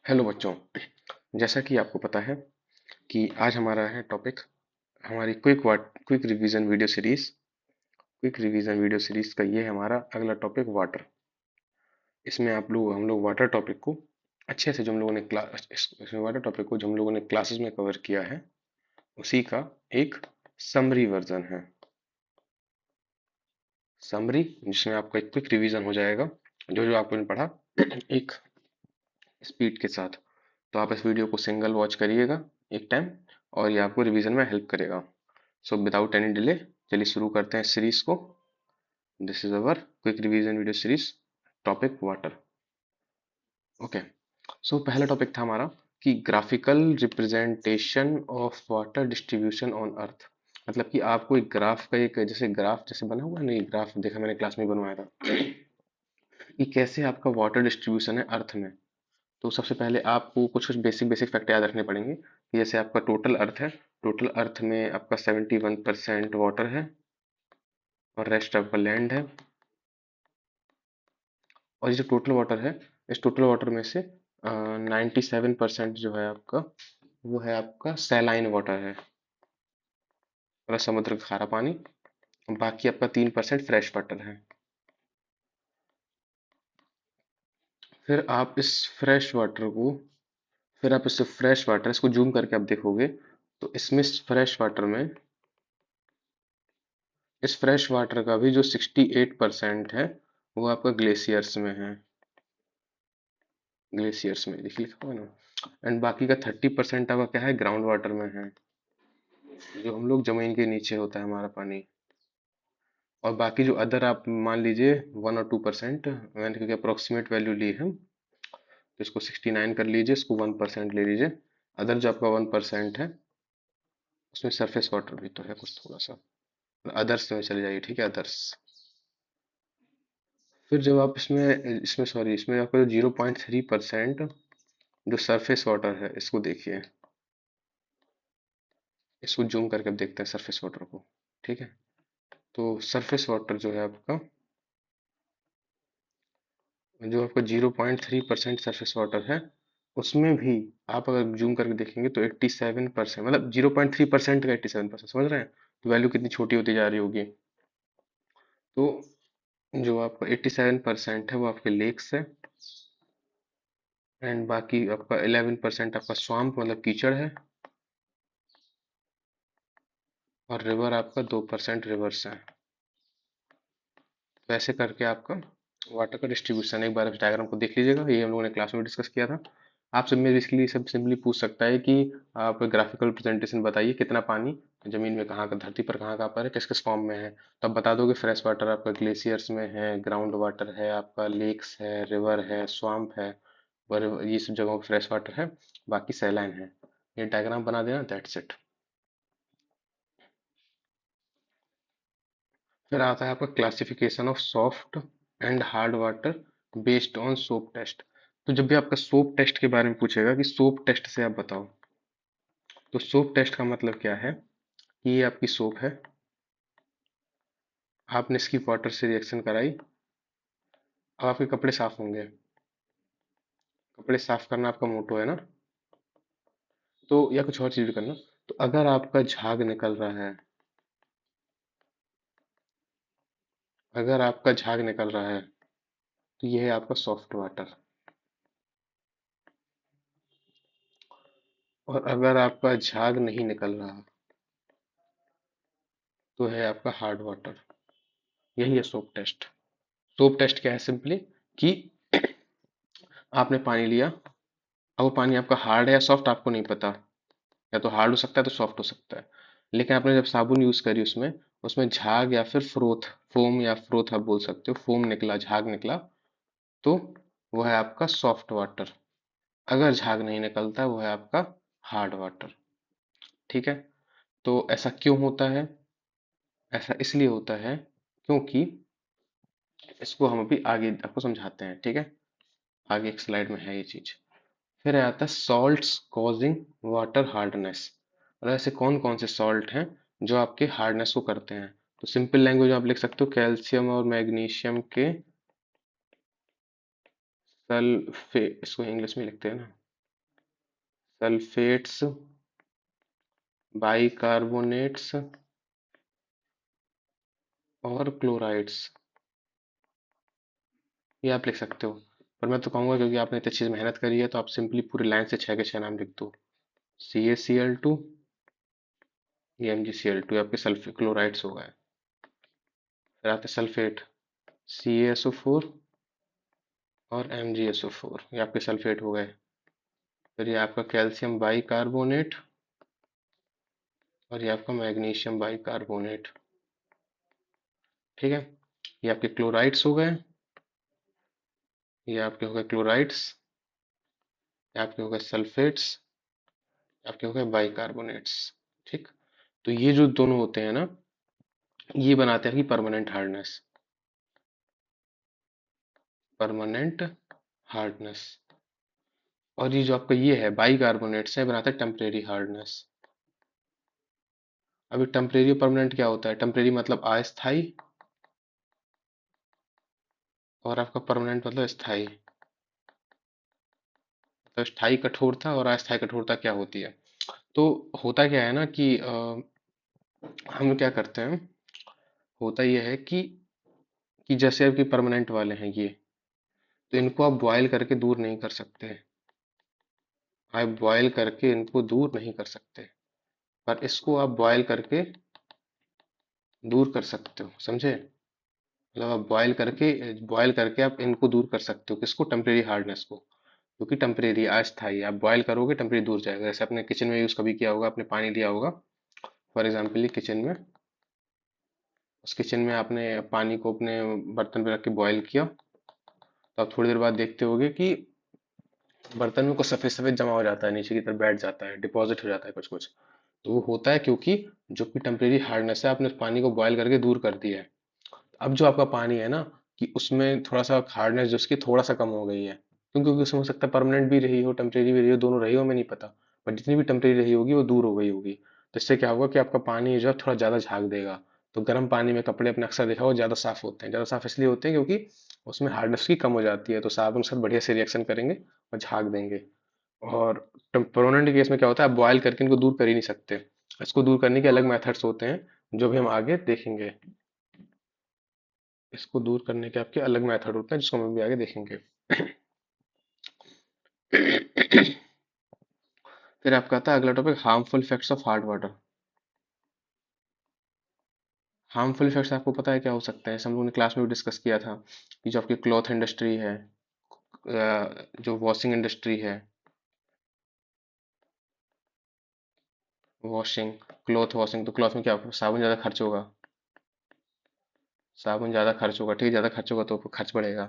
Hello बच्चों। जैसा कि आपको पता है कि आज हमारा है टॉपिक हमारी quick revision video series. Quick revision video series का ये है हमारा अगला टॉपिक वाटर। इसमें हम लोग वाटर टॉपिक को अच्छे से जो हम लोगों ने क्लास इसमें वाटर टॉपिक को जो हम लोगों ने क्लासेस में कवर किया है उसी का एक समरी वर्जन है। समरी जिसमें आपका एक क्विक रिवीजन हो जाएगा जो जो आपने पढ़ा एक स्पीड के साथ। तो आप इस वीडियो को सिंगल वॉच करिएगा एक टाइम और ये आपको रिवीजन में हेल्प करेगा। सो विदाउट एनी डिले चलिए शुरू करते हैं सीरीज को। This is our quick revision video series topic water. Okay. So पहला टॉपिक था हमारा कि graphical representation of water distribution on earth. मतलब कि आपको एक ग्राफ का एक जैसे ग्राफ जैसे बना हुआ है, नहीं ग्राफ देखा मैंने क्लास में बनवाया था कि कैसे आपका वाटर डिस्ट्रीब्यूशन है अर्थ में। तो सबसे पहले आपको कुछ कुछ बेसिक बेसिक फैक्ट याद रखने पड़ेंगे कि जैसे आपका टोटल अर्थ है, टोटल अर्थ में आपका 71% वाटर है और रेस्ट आपका लैंड है। और ये जो टोटल वाटर है इस टोटल वाटर में से 97% जो है आपका वो है आपका सैलाइन वाटर है, मतलब समुद्र का खारा पानी। बाकी आपका 3% फ्रेश वाटर है। फिर आप इस फ्रेश वाटर को फिर आप इससे फ्रेश वाटर इसको जूम करके आप देखोगे तो इसमें फ्रेश वाटर में इस फ्रेश वाटर का भी जो 68% है वो आपका ग्लेशियर्स में है। ग्लेशियर्स में देखिए लिखा हुआ है ना। एंड बाकी का 30% आपका क्या है ग्राउंड वाटर में है, जो हम लोग जमीन के नीचे होता है हमारा पानी। और बाकी जो अदर आप मान लीजिए 1 और 2% मैंने क्योंकि अप्रोक्सीमेट वैल्यू ली है तो इसको 69 कर लीजिए, इसको 1% ले लीजिए। अदर जो आपका 1% है उसमें सरफेस वाटर भी तो है कुछ थोड़ा सा। अदर्स में चले जाइए, ठीक है अदर्स। फिर जब आप इसमें इसमें सॉरी इसमें आपका जो 0.3% जो सरफेस वाटर है इसको देखिए। इसको जूम करके अब देखते हैं सरफेस वाटर को। ठीक है। तो सरफेस वाटर जो है आपका जो आपका 0.3% सरफेस वाटर है उसमें भी आप अगर जूम करके देखेंगे तो 87%, मतलब 0.3% का 87%, समझ रहे हैं। तो वैल्यू कितनी छोटी होती जा रही होगी। तो जो आपका 87% है वो आपके लेक्स है। एंड बाकी आपका 11% आपका स्वाम्प मतलब कीचड़ है। और रिवर आपका 2% रिवर्स है। तो ऐसे करके आपका वाटर का डिस्ट्रीब्यूशन एक बार इस डायग्राम को देख लीजिएगा, ये हम लोगों ने क्लास में डिस्कस किया था। आपसे मैं बेसिकली सब सिंपली पूछ सकता है कि आप ग्राफिकल रिप्रेजेंटेशन बताइए कितना पानी जमीन में कहाँ का धरती पर कहाँ कहाँ पर है, किस किस फॉर्म में है। तो आप बता दोगे फ्रेश वाटर आपका ग्लेशियर्स में है, ग्राउंड वाटर है आपका, लेक्स है, रिवर है, स्वाम्प है। और ये सब जगहों पर फ्रेश वाटर है, बाकी सैलाइन है। ये डायग्राम बना देना, दैट्स इट। फिर आता है आपका classification of soft and hard water based on soap test. तो जब भी आपका सोप टेस्ट के बारे में पूछेगा कि सोप टेस्ट से आप बताओ, तो सोप टेस्ट का मतलब क्या है कि ये आपकी सोप है, आपने इसकी वाटर से रिएक्शन कराई, अब आपके कपड़े साफ होंगे। कपड़े साफ करना आपका मोटो है ना। तो या कुछ और चीज भी करना। तो अगर आपका झाग निकल रहा है, अगर आपका झाग निकल रहा है तो ये है आपका सॉफ्ट वाटर। और अगर आपका झाग नहीं निकल रहा तो है आपका हार्ड वाटर। यही है सोप टेस्ट। सोप टेस्ट क्या है सिंपली कि आपने पानी लिया, अब वो पानी आपका हार्ड है या सॉफ्ट आपको नहीं पता, या तो हार्ड हो सकता है तो सॉफ्ट हो सकता है। लेकिन आपने जब साबुन यूज करी उसमें उसमें झाग या फिर फ्रोथ, फोम या फ्रोथ आप बोल सकते हो, फोम निकला, झाग निकला, तो वो है आपका सॉफ्ट वाटर। अगर झाग नहीं निकलता वो है आपका हार्ड वाटर। ठीक है। तो ऐसा क्यों होता है? ऐसा इसलिए होता है क्योंकि इसको हम अभी आगे आपको समझाते हैं, ठीक है। आगे एक स्लाइड में है ये चीज। फिर आता है सॉल्ट्स कॉजिंग वाटर हार्डनेस। और ऐसे कौन कौन से सॉल्ट हैं जो आपके हार्डनेस को करते हैं। तो सिंपल लैंग्वेज में आप लिख सकते हो कैल्शियम और मैग्नीशियम के सल्फे, इसको इंग्लिश में लिखते हैं ना, सल्फेट्स, बाइकार्बोनेट्स और क्लोराइड्स, ये आप लिख सकते हो। पर मैं तो कहूँगा क्योंकि आपने इतनी चीज़ मेहनत करी है तो आप सिंपली पूरी लाइन से 6 के 6 नाम लिख दो। CaCl2, ये MgCl2, ये आपके सल्फेट क्लोराइड्स हो गए। फिर आते सल्फेट, CaSO4 और MgSO4, ये आपके सल्फेट हो गए। फिर ये आपका कैल्शियम बाइकार्बोनेट और ये आपका मैग्नीशियम बाइकार्बोनेट। ठीक है, ये आपके क्लोराइड्स हो गए, ये आपके हो गए क्लोराइड्स, ये आपके हो गए सल्फेट्स, आपके हो गए बाइकार्बोनेट्स। ठीक, तो ये जो दोनों होते हैं ना, ये बनाते हैं कि परमानेंट हार्डनेस, परमानेंट हार्डनेस। और ये जो आपका ये है बाइकार्बोनेट्स है, बनाता है टेम्परेरी हार्डनेस। अभी टेम्परेरी और परमानेंट क्या होता है? टेम्परेरी मतलब अस्थाई, और आपका परमानेंट मतलब स्थाई। तो स्थाई कठोरता और अस्थाई कठोरता क्या होती है? तो होता क्या है ना कि हम लोग क्या करते हैं, होता यह है कि जैसे आपके परमानेंट वाले हैं ये, तो इनको आप बॉयल करके दूर नहीं कर सकते। आप बॉयल करके इनको दूर नहीं कर सकते, पर इसको आप बॉयल करके दूर कर सकते हो, समझे? मतलब आप बॉयल करके आप इनको दूर कर सकते हो, किसको? टेम्परेरी हार्डनेस को। क्योंकि टेम्परेरी अस्थाई, आप बॉयल करोगे टेम्परेरी दूर जाएगा। जैसे आपने किचन में यूज कभी किया होगा, आपने पानी लिया होगा फॉर एग्जाम्पल किचन में, उस किचन में आपने पानी को अपने बर्तन पे रख के बॉयल किया, तो आप थोड़ी देर बाद देखते होगे कि बर्तन में कुछ सफेद सफेद जमा हो जाता है, नीचे की तरफ बैठ जाता है, डिपॉजिट हो जाता है कुछ कुछ। तो वो होता है क्योंकि जो कि टेम्परेरी हार्डनेस है, आपने उस पानी को बॉयल करके दूर कर दिया है। अब जो आपका पानी है ना, कि उसमें थोड़ा सा हार्डनेस जो उसकी थोड़ा सा कम हो गई है, क्योंकि उसमें हो सकता है परमानेंट भी रही हो, टेम्परेरी भी रही हो, दोनों रही हो, हमें नहीं पता। बट जितनी भी टेम्परेरी रही होगी वो दूर हो गई होगी। तो इससे क्या होगा कि आपका पानी जो है थोड़ा ज़्यादा झाग देगा। तो गर्म पानी में कपड़े अपने अक्सर देखा हो ज़्यादा साफ होते हैं, ज़्यादा साफ इसलिए होते हैं क्योंकि उसमें हार्डनेस की कम हो जाती है, तो साबुन के साथ बढ़िया से रिएक्शन करेंगे और झाग देंगे। और परमानेंट के केस में क्या होता है, आप बॉयल करके इनको दूर कर ही नहीं सकते। इसको दूर करने के अलग मेथड्स होते हैं जो भी हम आगे देखेंगे। इसको दूर करने के आपके अलग मेथड होते हैं जिसको हम भी आगे देखेंगे। फिर आपका आता है अगला topic, harmful effects of hard water. Harmful effects आपको पता है क्या हो सकता है? हम लोगों ने क्लास में भी डिस्कस किया था कि जो आपकी क्लॉथ इंडस्ट्री है, जो वॉशिंग इंडस्ट्री है, वॉशिंग, क्लॉथ वॉशिंग, तो क्लॉथ में क्या होगा? साबुन ज़्यादा खर्च होगा, साबुन ज़्यादा खर्च होगा, ठीक है, ज़्यादा खर्च होगा तो खर्च बढ़ेगा।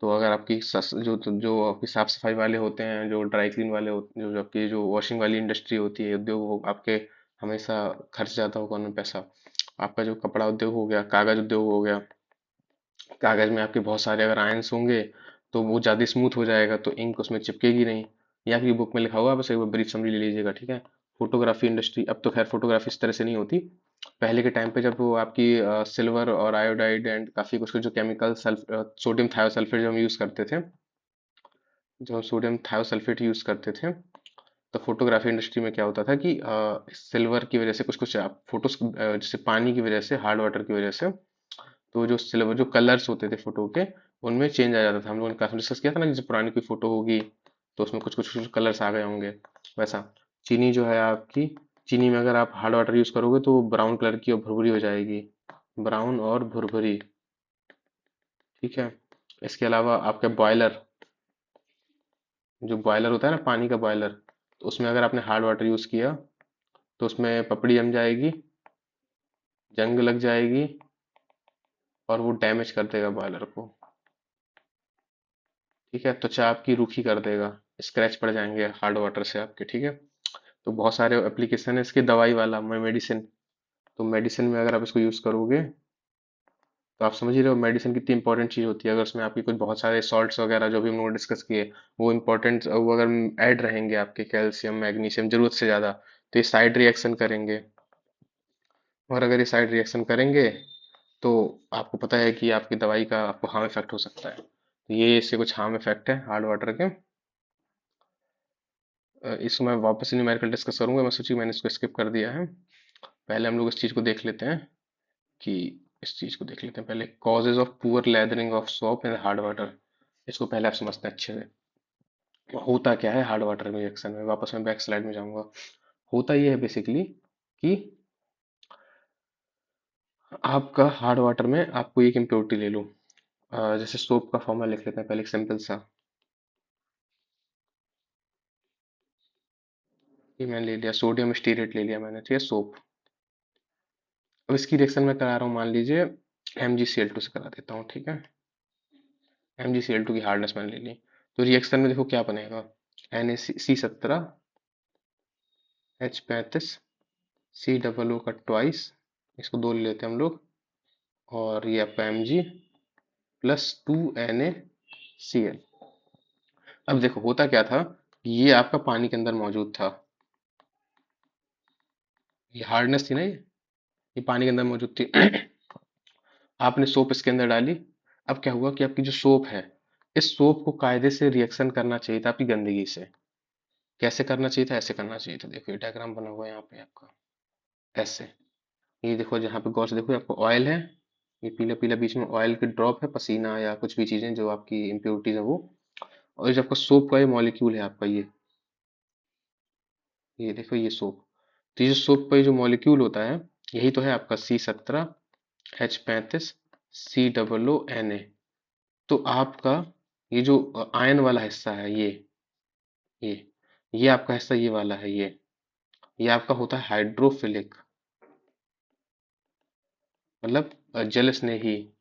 तो अगर आपकी जो आपकी साफ सफाई वाले होते हैं, जो ड्राई क्लीन वाले होते जो जो आपकी जो वॉशिंग वाली इंडस्ट्री होती है, उद्योग आपके हमेशा खर्च ज़्यादा होगा उनमें पैसा। आपका जो कपड़ा उद्योग हो गया, कागज उद्योग हो गया, कागज में आपके बहुत सारे अगर आयंस होंगे तो वो ज़्यादा स्मूथ हो जाएगा, तो इंक उसमें चिपकेगी नहीं। ये आपकी बुक में लिखा हुआ है, बस एक बार ब्रीफ समरी ले लीजिएगा, ठीक है। फोटोग्राफी इंडस्ट्री, अब तो खैर फोटोग्राफी इस तरह से नहीं होती। पहले के टाइम पे जब वो आपकी सिल्वर और आयोडाइड एंड काफ़ी कुछ कुछ जो केमिकल सोडियम थायोसल्फेट जो हम यूज़ करते थे, जब हम सोडियम थायोसल्फेट यूज़ करते थे, तो फोटोग्राफी इंडस्ट्री में क्या होता था कि सिल्वर की वजह से कुछ कुछ फोटोज, जैसे पानी की वजह से, हार्ड वाटर की वजह से, तो जो सिल्वर जो कलर्स होते थे फोटो के, उनमें चेंज आ जाता था। हम लोगों ने काफी डिस्कस किया था ना, जैसे पुरानी कोई फोटो होगी तो उसमें कुछ कुछ कलर्स आ गए होंगे, वैसा। चीनी जो है आपकी, चीनी में अगर आप हार्ड वाटर यूज करोगे तो ब्राउन कलर की और भुरभुरी हो जाएगी, ब्राउन और भुरभुरी। ठीक है, इसके अलावा आपका बॉयलर, जो बॉयलर होता है ना, पानी का बॉयलर, तो उसमें अगर आपने हार्ड वाटर यूज किया तो उसमें पपड़ी जम जाएगी, जंग लग जाएगी, और वो डैमेज कर देगा बॉयलर को। ठीक है, त्वचा आपकी रूखी कर देगा, स्क्रैच पड़ जाएंगे हार्ड वाटर से आपके, ठीक है। तो बहुत सारे एप्लीकेशन है इसके, दवाई वाला में मेडिसिन, तो मेडिसिन में अगर आप इसको यूज करोगे तो आप समझ ही रहे हो मेडिसिन कितनी इंपॉर्टेंट चीज होती है। अगर उसमें आपकी कुछ बहुत सारे सॉल्ट्स वगैरह जो भी हम लोग डिस्कस किए, वो इंपॉर्टेंट, वो अगर ऐड रहेंगे आपके, कैल्शियम मैग्नीशियम जरूरत से ज्यादा, तो ये साइड रिएक्शन करेंगे। और अगर ये साइड रिएक्शन करेंगे तो आपको पता है कि आपकी दवाई का आपको हार्म इफेक्ट हो सकता है। तो ये इससे कुछ हार्म इफेक्ट है हार्ड वाटर के। इसको मैं वापस से न्यूमेरिकल डिस्कस करूंगा, मैं सोची मैंने इसको स्किप कर दिया है। पहले हम लोग इस चीज को देख लेते हैं कि इस चीज को देख लेते हैं पहले, causes of poor lathering of soap in hard water. इसको पहले आप समझते हैं अच्छे से। होता क्या है हार्ड वाटर रिएक्शन में, वापस मैं बैक स्लाइड में जाऊंगा। होता ये है बेसिकली कि आपका हार्ड वाटर में आपको एक इम्प्योरिटी ले लो। जैसे सोप का फॉर्मूला लिख लेते हैं पहले, एक सिंपल सा। ये मैंने ले लिया, सोडियम स्टीरेट ले लिया मैंने, ठीक है, सोप। अब इसकी रिएक्शन में करा रहा हूँ, मान लीजिए MgCl2 से करा देता हूँ, ठीक है। MgCl2 की हार्डनेस मैंने ले ली। तो रिएक्शन में देखो क्या बनेगा, Na C17H35 C O O का ट्वाइस, इसको दो ले लेते हैं हम लोग, और ये आपका Mg प्लस 2NaCl। अब देखो होता क्या था, ये आपका पानी के अंदर मौजूद था, ये हार्डनेस थी ना, ये पानी के अंदर मौजूद थी। आपने सोप इसके अंदर डाली। अब क्या हुआ कि आपकी जो सोप है, इस सोप को कायदे से रिएक्शन करना चाहिए था आपकी गंदगी से। कैसे करना चाहिए था, ऐसे करना चाहिए था। देखो ये डायग्राम बना हुआ है यहाँ पे आपका, ऐसे। ये देखो जहाँ पे गौर से देखो, आपको ऑयल है, ये पीला पीला बीच में ऑयल के ड्रॉप है, पसीना या कुछ भी चीजें जो आपकी इम्प्योरिटीज है वो। और ये जो आपका सोप का ये मॉलिक्यूल है आपका, ये देखो ये सोप। तो ये जो सोप का ये जो मॉलिक्यूल होता है, यही तो है आपका C17H35 COO Na। तो आपका ये जो आयन वाला हिस्सा है, ये ये आपका हिस्सा, ये वाला है, ये आपका होता है हाइड्रोफिलिक, मतलब जल स्नेही।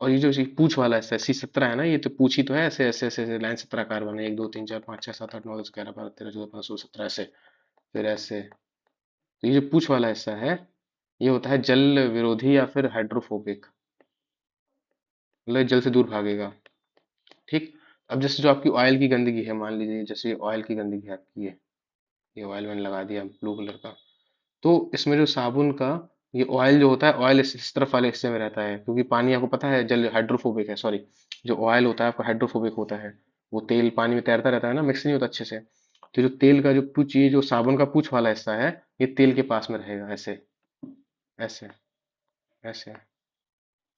और ये जो पूछ वाला हिस्सा है C17 है ना, ये तो पूछ ही तो है, ऐसे ऐसे ऐसे लाइन 17 आकार बने, 1 2 3 4 5 6 7 8 9 10 11 12 13 14 15 16 17 ऐसे, फिर ऐसे। तो ये जो पूछ वाला हिस्सा है, ये होता है जल विरोधी या फिर हाइड्रोफोबिक, मतलब जल से दूर भागेगा, ठीक। अब जैसे जो आपकी ऑयल की गंदगी है, मान लीजिए जैसे ऑयल की गंदगी है आपकी, ये ऑयल मैंने लगा दिया ब्लू कलर का। तो इसमें जो साबुन का ये ऑयल जो होता है, ऑयल इस तरफ वाले हिस्से में रहता है, क्योंकि पानी आपको पता है जल हाइड्रोफोबिक है, सॉरी, जो ऑयल होता है आपका हाइड्रोफोबिक होता है। वो तेल पानी में तैरता रहता है ना, मिक्स नहीं होता अच्छे से। तो जो तेल का जो पूछ, ये जो साबुन का पूछ वाला हिस्सा है, ये तेल के पास में रहेगा, ऐसे ऐसे ऐसे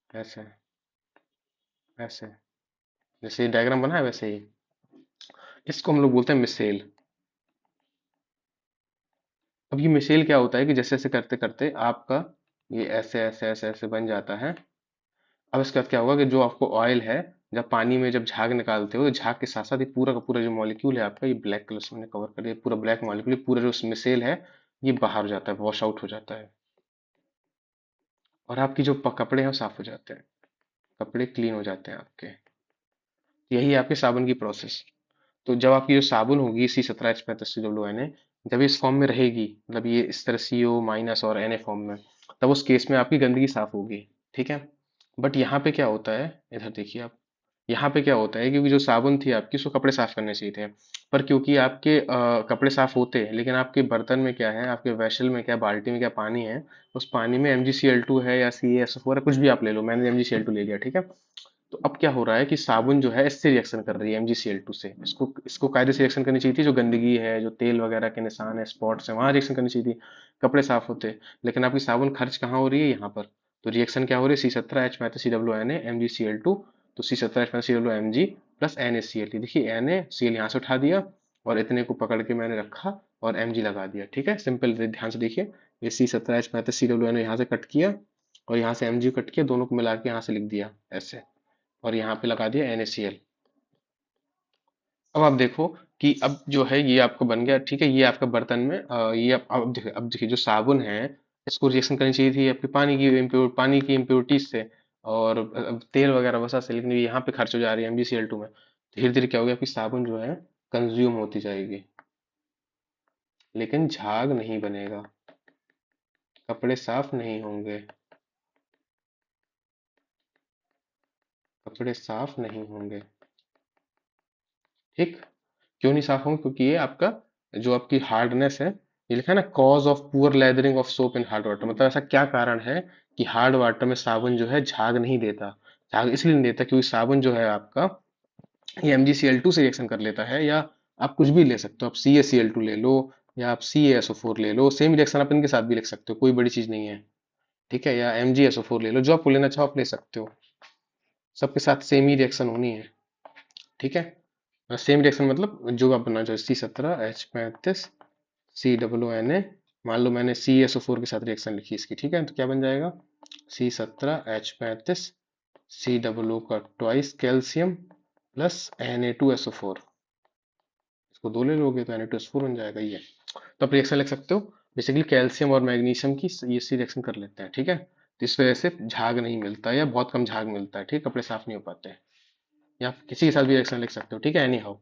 ऐसे ऐसे, जैसे ये डायग्राम बना है वैसे ही। इसको हम लोग बोलते हैं मिसेल। अब ये मिसेल क्या होता है कि जैसे जैसे करते करते आपका ये ऐसे ऐसे ऐसे ऐसे बन जाता है। अब इसके बाद क्या होगा कि जो आपको ऑयल है, जब पानी में जब झाग निकालते हो, तो झाग के साथ साथ ये पूरा का पूरा जो मॉलिक्यूल है आपका, ये ब्लैक कलर से मैंने कवर कर दिया, पूरा ब्लैक मॉलिक्यूल, पूरा जो मिसेल है, ये बाहर हो जाता है, वॉश आउट हो जाता है। और आपकी जो कपड़े हैं वो साफ हो जाते हैं, कपड़े क्लीन हो जाते हैं आपके। यही है आपके साबुन की प्रोसेस। तो जब आपकी जो साबुन होगी C17H35 COO Na, जब ये इस फॉर्म में रहेगी, मतलब ये इस तरह CO- और Na फॉर्म में, तब उस केस में आपकी गंदगी साफ होगी, ठीक है। बट यहाँ पे क्या होता है, इधर देखिए आप, यहाँ पे क्या होता है, क्योंकि जो साबुन थी आपकी, उसको कपड़े साफ करने चाहिए थे, पर क्योंकि आपके कपड़े साफ होते हैं, लेकिन आपके बर्तन में क्या है, आपके वेसल में क्या, बाल्टी में क्या पानी है, उस पानी में MgCl2 है या CaSO4 है, कुछ भी आप ले लो, मैंने MgCl2 ले लिया, ठीक है। तो अब क्या हो रहा है कि साबुन जो है इससे रिएक्शन कर रही है MgCl2 से, इसको इसको कायदे से रिएक्शन करनी चाहिए थी, जो गंदगी है, जो तेल वगैरह के निशान है, स्पॉट्स है, वहां रिएक्शन करनी चाहिए थी, कपड़े साफ होते। लेकिन आपकी साबुन खर्च कहाँ हो रही है, यहाँ पर। तो रिएक्शन क्या हो रही है, C17H35 COO Na MgCl2, तो C17H35 COO Mg plus NaCl। देखिए NaCl यहाँ से उठा दिया, और इतने को पकड़ के मैंने रखा और Mg लगा दिया, ठीक है, सिंपल। ध्यान से देखिए, ये C17H35 COO Na यहाँ से कट किया, और यहाँ से Mg कट किया, दोनों को मिला के यहाँ से लिख दिया ऐसे, और यहाँ पे लगा दिया NaCl। अब आप देखो कि अब जो है ये आपका बन गया, ठीक है, ये आपका बर्तन में ये अब देखिए जो साबुन है, इसको रिएक्शन करनी चाहिए थी आपकी पानी की इम्प्योरिटीज से, और अब तेल वगैरह वसा से, लेकिन ये यहाँ पे खर्च हो जा रही है MgCl2 में। धीरे धीरे क्या होगा, आपकी साबुन जो है कंज्यूम होती जाएगी, लेकिन झाग नहीं बनेगा, कपड़े साफ नहीं होंगे, कपड़े साफ नहीं होंगे, ठीक। क्यों नहीं साफ होंगे, क्योंकि ये आपका जो आपकी हार्डनेस है, ये लिखा है ना, cause of poor lathering of soap in hard water, मतलब ऐसा क्या कारण है कि हार्ड वाटर में साबुन जो है झाग नहीं देता। झाग इसलिए नहीं देता क्योंकि साबुन जो है आपका, ये MgCl2 से रिएक्शन कर लेता है, या आप कुछ भी ले सकते हो, आप CaCl2 ले लो या आप CaSO4 ले लो, सेम रिएक्शन आप इनके साथ भी लिख सकते हो, कोई बड़ी चीज नहीं है। ठीक है, या MgSO4 ले लो, जो आपको लेना चाहो आप ले सकते हो, सबके साथ सेम ही रिएक्शन होनी है। ठीक है, सेम रिएक्शन मतलब जो आप बना चाहो, C17H35 COO Na, मान लो मैंने CaSO4 के साथ रिएक्शन लिखी इसकी, ठीक है, तो क्या बन जाएगा, C17H35 COO का ट्वाइस कैल्शियम प्लस Na2SO4, इसको दो ले लोगे तो Na2SO4 बन जाएगा ये। तो आप रिएक्शन लिख सकते हो, बेसिकली कैल्शियम और मैग्नीशियम की ये सी रिएक्शन कर लेते हैं। ठीक है, तो इस वजह से झाग नहीं मिलता या बहुत कम झाग मिलता है, ठीक, कपड़े साफ नहीं हो पाते हैं। या आप किसी के साथ भी रिएक्शन लिख सकते हो, ठीक है, एनी हाउ।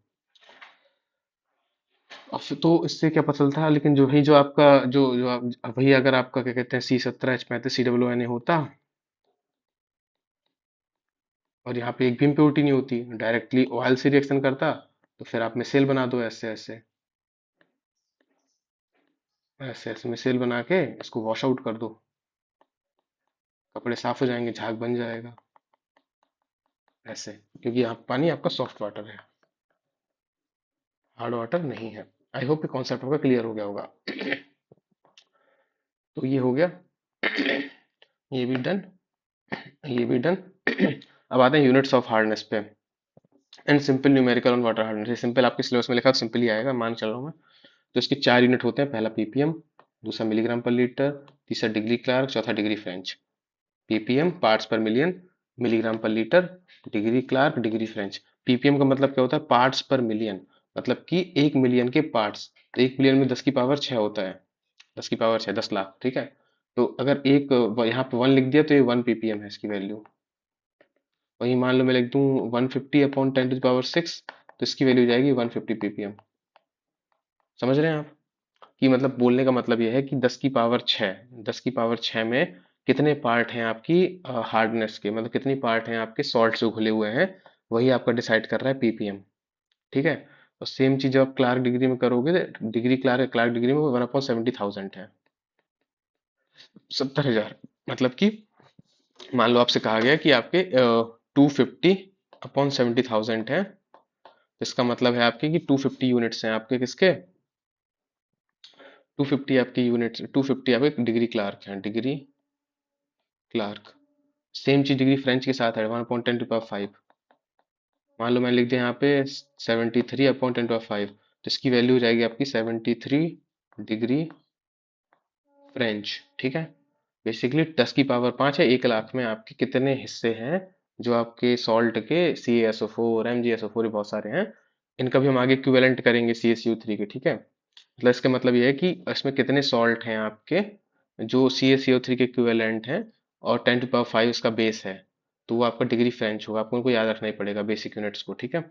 अब तो इससे क्या पता चलता है, लेकिन जो ही जो आपका जो जो आप वही अगर आपका क्या कहते हैं C17H35 COO Na होता और यहाँ पे एक भी इम्प्योरिटी नहीं होती, डायरेक्टली ऑयल से रिएक्शन करता, तो फिर आप मिसेल बना दो, ऐसे ऐसे ऐसे ऐसे मिसेल बना के इसको वॉश आउट कर दो, कपड़े साफ हो जाएंगे, झाग बन जाएगा ऐसे, क्योंकि यहाँ पानी आपका सॉफ्ट वाटर है, हार्ड वाटर नहीं है। आई होप ये कॉन्सेप्ट आपका क्लियर हो गया होगा। तो ये हो गया, ये भी डन, ये भी डन। अब आते हैं यूनिट्स ऑफ हार्डनेस पे, and simple numerical on water hardness. ये सिंपल आपके सिलेबस में लिखा, सिंपल ही आएगा, मान चल रहा हूँ मैं। तो इसके 4 यूनिट होते हैं, पहला ppm, दूसरा मिलीग्राम पर लीटर, तीसरा डिग्री क्लार्क, चौथा degree French. ppm parts per million, milligram per litre, degree Clark, degree French. ppm का मतलब क्या होता है, पार्ट्स पर मिलियन, मतलब कि 1 मिलियन के पार्ट्स, तो 1 मिलियन में 10 की पावर 6 होता है, 10 की पावर 6, 10 लाख, ठीक है। तो अगर एक यहाँ पे 1 लिख दिया तो ये 1 ppm है इसकी वैल्यू। वही मान लो मैं लिख दूं 150/10⁶, तो इसकी वैल्यू जाएगी 150 ppm। समझ रहे हैं आप, कि मतलब बोलने का मतलब यह है कि 10 की पावर 6, 10 की पावर 6 में कितने पार्ट हैं आपकी हार्डनेस के, मतलब कितनी पार्ट हैं आपके सॉल्ट जो घुले हुए हैं, वही आपका डिसाइड कर रहा है ppm। ठीक है, और सेम चीज जब आप क्लार्क डिग्री में करोगे, डिग्री क्लार्क क्लार्क डिग्री में 1/70,000 है, 70,000। मतलब कि मान लो आपसे कहा गया कि आपके 250/70,000 है, इसका मतलब है आपके कि 250 यूनिट्स हैं आपके किसके, 250 आपके यूनिट्स, 250 आपके डिग्री क्लार्क हैं, डिग्री क्लार्क। सेम चीज डिग्री फ्रेंच के साथ है, 1/10⁵। मान लो मैंने लिख दिया यहाँ पे 73/10⁵, तो इसकी वैल्यू हो जाएगी आपकी 73 डिग्री फ्रेंच। ठीक है, बेसिकली 10 की पावर 5 है, 1 लाख में आपके कितने हिस्से हैं जो आपके सॉल्ट के, CaSO4 MgSO4 बहुत सारे हैं, इनका भी हम आगे इक्विवेलेंट करेंगे CaCO3 के। ठीक है, मतलब इसका मतलब ये है कि इसमें कितने सॉल्ट हैं आपके जो CaCO3 के इक्विवेलेंट हैं, और 10⁵ इसका बेस है, तो वो आपका डिग्री फ्रेंच होगा, आपको उनको याद रखना ही पड़ेगा बेसिक यूनिट्स को। ठीक है,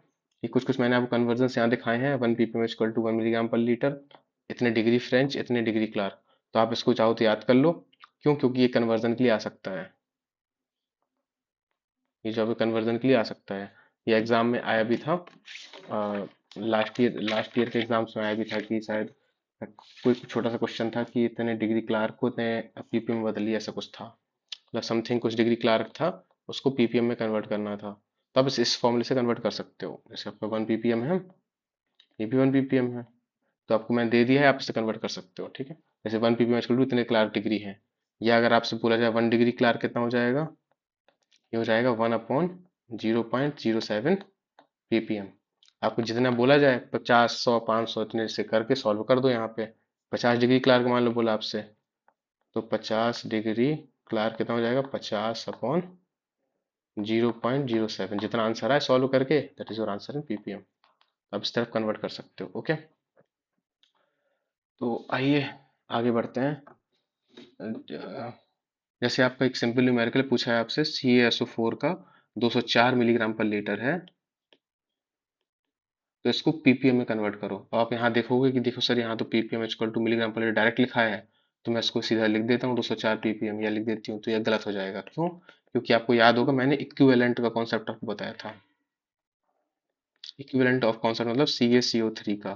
ये कुछ कुछ मैंने आपको कन्वर्जन यहाँ दिखाए हैं, 1 ppm = 1 मिलीग्राम पर लीटर, इतने डिग्री फ्रेंच, इतने डिग्री क्लार्क, तो आप इसको चाहो तो याद कर लो। क्यों, क्योंकि ये कन्वर्जन के लिए आ सकता है, ये जो अभी कन्वर्जन के लिए आ सकता है, ये एग्जाम में आया भी था, लास्ट ईयर के एग्जाम्स में आया भी था कि शायद कोई छोटा सा क्वेश्चन था कि इतने डिग्री क्लार्क को इतने पीपीएम में बदलिए, ऐसा कुछ था, मतलब समथिंग कुछ डिग्री क्लार्क था, उसको पीपीएम में कन्वर्ट करना था। तो आप इस फॉर्मूले से कन्वर्ट कर सकते हो, जैसे आपका 1 ppm है, ये भी 1 ppm है, तो आपको मैंने दे दिया है, आप इसे कन्वर्ट कर सकते हो। ठीक है, जैसे 1 ppm इतने क्लार्क डिग्री है, या अगर आपसे बोला जाए 1 डिग्री क्लार्क कितना हो जाएगा, ये हो जाएगा 1/0.07 ppm। आपको जितना बोला जाए 50 100 500 इतने से करके सॉल्व कर दो यहाँ पे। 50 डिग्री क्लार्क मान लो बोला आपसे, तो 50 डिग्री क्लार्क कितना हो जाएगा, 50/0.07, जितना आंसर है सॉल्व करके, that is your answer in ppm। अब इस तरफ कन्वर्ट कर सकते हो। ओके, तो आइए आगे बढ़ते हैं। जैसे आपका एक सिंपल न्यूमेरिकल पूछा है आपसे, CaSO4 का 204 मिलीग्राम पर लीटर है, तो इसको ppm में कन्वर्ट करो। अब आप यहाँ देखोगे कि देखो सर यहाँ तो ppm = milligram per litre direct लिखा है, तो मैं इसको सीधा लिख देता हूँ 204 ppm, या लिख देती हूँ, तो यह गलत हो जाएगा। क्यों, क्योंकि आपको याद होगा मैंने इक्विवेलेंट का कॉन्सेप्ट आपको बताया था, इक्विवेलेंट ऑफ कॉन्सेप्ट मतलब CaCO3 का।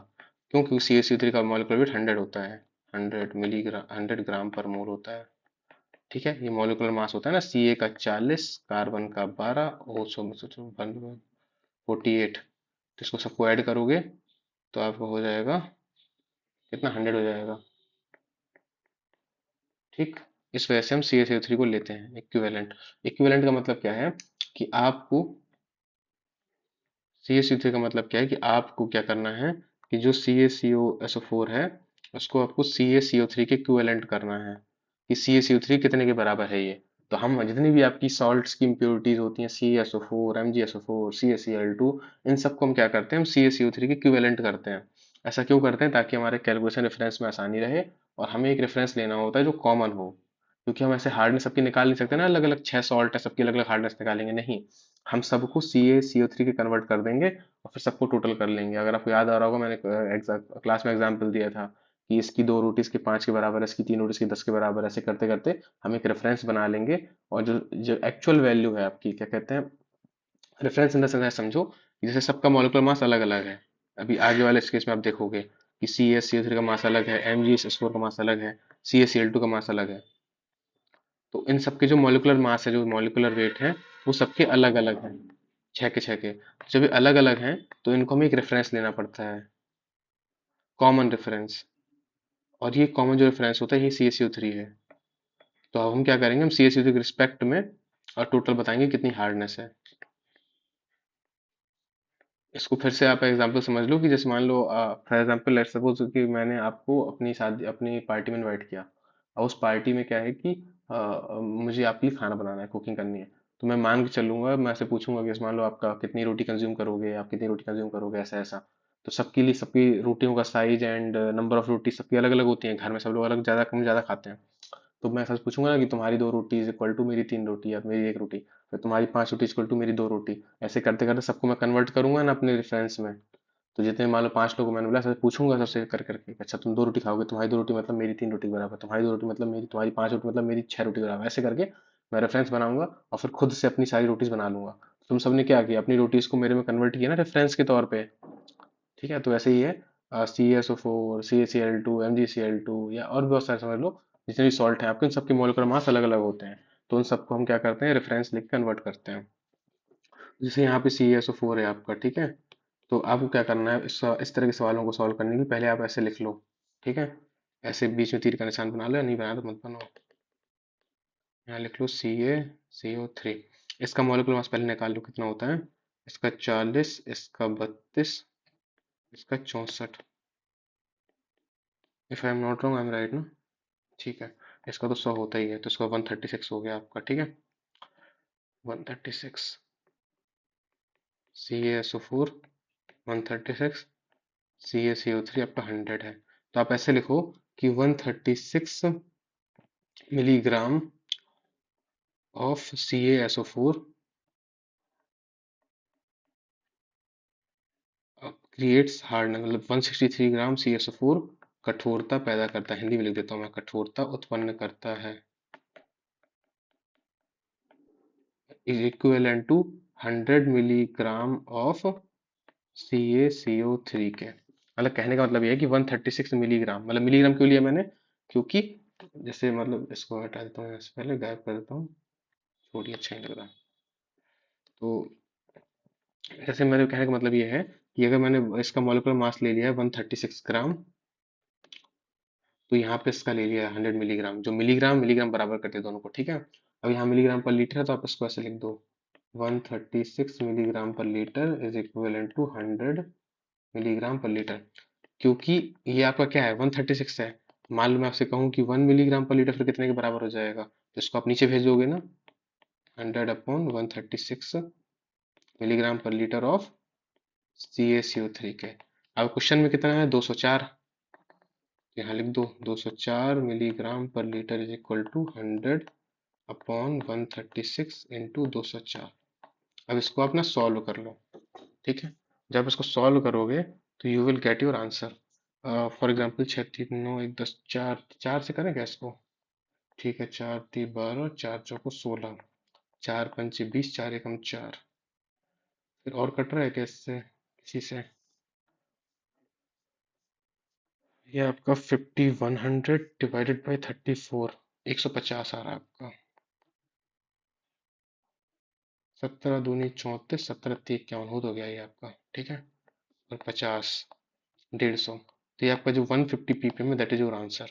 क्यों, क्योंकि CaCO3 का मॉलिक्यूलर वेट 100 होता है, 100 ग्राम पर मोल होता है। ठीक है, ये मॉलिक्यूलर मास होता है ना, Ca का 40, कार्बन का 12, O 48, तो इसको सबको ऐड करोगे तो आपका हो जाएगा कितना, 100 हो जाएगा। ठीक, इस वजह से हम CaCO3 को लेते हैं इक्विवेलेंट। इक्विवेलेंट का मतलब क्या है कि आपको, CaCO3 का मतलब क्या है कि आपको क्या करना है कि जो CaCOSO4 है उसको आपको CaCO3 के इक्विवेलेंट करना है कि CaCO3 कितने के बराबर है ये। तो हम जितनी भी आपकी सॉल्ट्स की इम्प्योरिटीज होती हैं, CaSO4, MgSO4, CaCl2, इन सबको हम क्या करते हैं, हम CaCO3 के इक्विवेलेंट करते हैं। ऐसा क्यों करते हैं, ताकि हमारे कैलकुलेशन रेफरेंस में आसानी रहे और हमें एक रेफरेंस लेना होता है जो कॉमन हो। क्योंकि हम ऐसे हार्डनेस सबकी निकाल नहीं सकते ना, अलग अलग 6 सॉल्ट है सबकी अलग अलग हार्डनेस निकालेंगे नहीं। हम सबको CaCO3 के कन्वर्ट कर देंगे और फिर सबको टोटल कर लेंगे। अगर आपको याद आ रहा होगा, मैंने क्लास में एग्जाम्पल दिया था कि इसकी 2 रोटी इसके 5 के बराबर है, इसकी 3 रोटी इसकी 10 के बराबर है। ऐसे करते करते हम एक रेफरेंस बना लेंगे। और जो जो एक्चुअल वैल्यू है आपकी, क्या कहते हैं, रेफरेंस इन द सेंस समझो कि जैसे सबका मॉलिक्यूलर मास अलग अलग है। अभी आगे वाले केस में आप देखोगे कि CaCO3 का मास अलग है, MgSO4 का मास अलग है, CaCl2 का मास अलग है। तो इन सबके जो मॉलिक्यूलर मास है, जो मॉलिक्यूलर वेट है, वो सबके अलग अलग है, छः के छः के। जब ये अलग अलग हैं तो इनको हमें एक रेफरेंस लेना पड़ता है, कॉमन रेफरेंस। और ये कॉमन जो रेफरेंस होता है ये CaCO3 है। तो अब हम क्या करेंगे, हम CaCO3 के रिस्पेक्ट में और टोटल बताएंगे कितनी हार्डनेस है। इसको फिर से आप एग्जांपल समझ लो कि जैसे मान लो फॉर एग्जांपल लेट्स सपोज कि मैंने आपको अपनी शादी, अपनी पार्टी में इनवाइट किया। और उस पार्टी में क्या है कि मुझे आपके लिए खाना बनाना है, कुकिंग करनी है। तो मैं मान के चलूंगा, मैं आपसे पूछूंगा कि जैसे मान लो आपका कितनी रोटी कंज्यूम करोगे, आप कितनी रोटी कंज्यूम करोगे, ऐसा ऐसा। तो सबके लिए सबकी रोटियों का साइज एंड नंबर ऑफ रोटी सबकी अलग अलग होती हैं, घर में सब लोग अलग ज़्यादा कम ज़्यादा खाते हैं। तो मैं सच पूछूंगा ना कि तुम्हारी 2 रोटी इज इक्वल टू मेरी 3 रोटी, या मेरी 1 रोटी, फिर तुम्हारी 5 रोटी इक्वल टू मेरी 2 रोटी। ऐसे करते करते सबको मैं कन्वर्ट करूंगा ना अपने रेफरेंस में। तो जितने मान लो 5 लोगों को मैंने बोला, सबसे पूछूंगा सबसे कर करके कि अच्छा तुम 2 रोटी खाओगे, तुम्हारी 2 रोटी मतलब मेरी 3 रोटी के बराबर, तुम्हारी 2 रोटी मतलब मेरी, तुम्हारी 5 रोटी मतलब मेरी 6 रोटी के बराबर। ऐसे करके मैं रेफरेंस बनाऊंगा और फिर खुद से अपनी सारी रोटीज बना लूंगा। तुम सबने क्या किया, अपनी रोटीज को मेरे में कन्वर्ट किया ना रेफरेंस के तौर पे। ठीक है, तो ऐसे ही है CaSO4, CaCl2, MgCl2, या और भी बहुत सारे समझ लो जितने भी सॉल्ट हैं आपके, उन सबके मॉलिक्यूलर मास अलग अलग होते हैं। तो उन सबको हम क्या करते हैं, रेफरेंस लेके कन्वर्ट करते हैं। जैसे यहाँ पे CaSO4 है आपका, ठीक है। तो आपको क्या करना है, इस तरह के सवालों को सॉल्व करने की पहले आप ऐसे लिख लो। ठीक है, ऐसे बीच में तीर का निशान बना लो, या नहीं बना तो मत बनाओ। यहाँ लिख लो CaCO3। इसका मॉलिक्यूलर मास पहले निकाल लो कितना होता है। इसका 40, इसका 32, इसका 64। If I am not wrong, I am right ना। ठीक है, इसका तो 100 होता ही है, तो इसका 136 हो गया आपका। ठीक है, 136, CaSO4 136, CaCO3 आपका 100 है। तो आप ऐसे लिखो कि 136 milligram of CaSO4 creates hardness, मतलब 163 ग्राम CaSO4 कठोरता पैदा करता है। हिंदी में लिख देता हूँ मैं, कठोरता उत्पन्न करता है, is equivalent to 100 milligram of CaCO3 के। मतलब कहने का मतलब ये है कि 136 मिलीग्राम, मतलब मिलीग्राम क्यों लिया मैंने, क्योंकि जैसे मतलब इसको हटा देता हूँ यहाँ से, पहले गायब कर देता हूँ, छोड़िए अच्छा नहीं लग रहा। तो जैसे मेरे कहने का मतलब ये है कि अगर मैंने इसका मॉलिक्यूलर मास ले लिया है 136 ग्राम, तो यहाँ पे इसका ले लिया है 100 मिलीग्राम, जो मिलीग्राम मिलीग्राम बराबर करते हैं दोनों को। ठीक है, अब यहाँ मिलीग्राम पर लीटर है तो आप इसको ऐसे लिख दो, 136 milligram per litre is equivalent to 100 milligram per litre. क्योंकि ये आपका क्या है, 136 है। मान लो मैं आपसे कहूँ कि 1 मिलीग्राम पर लीटर फिर कितने के बराबर हो जाएगा, तो इसको आप नीचे भेज दोगे ना, 100/136 milligram per litre of CaCO3 के। अब क्वेश्चन में कितना है, 204। यहाँ लिख दो 204 milligram per litre is equal to 100/136 into 204। अब इसको आप ना सॉल्व कर लो। ठीक है, जब इसको सॉल्व करोगे तो you will get your answer. For example 6 3 9 1 10, चार चार से करें क्या इसको। ठीक है, 4 3 12, 4 4 16, 4 5 20, 4 1 4। फिर और कट रहा है क्या इससे, इसी से। ये आपका 50/100 डिवाइडेड बाई 34, 150 आ रहा है आपका। 17 दूनी 34, 17 3 51 हो तो गया ये आपका। ठीक है, और 50, 150। तो ये आपका जो 150 ppm है, दैट इज योर आंसर।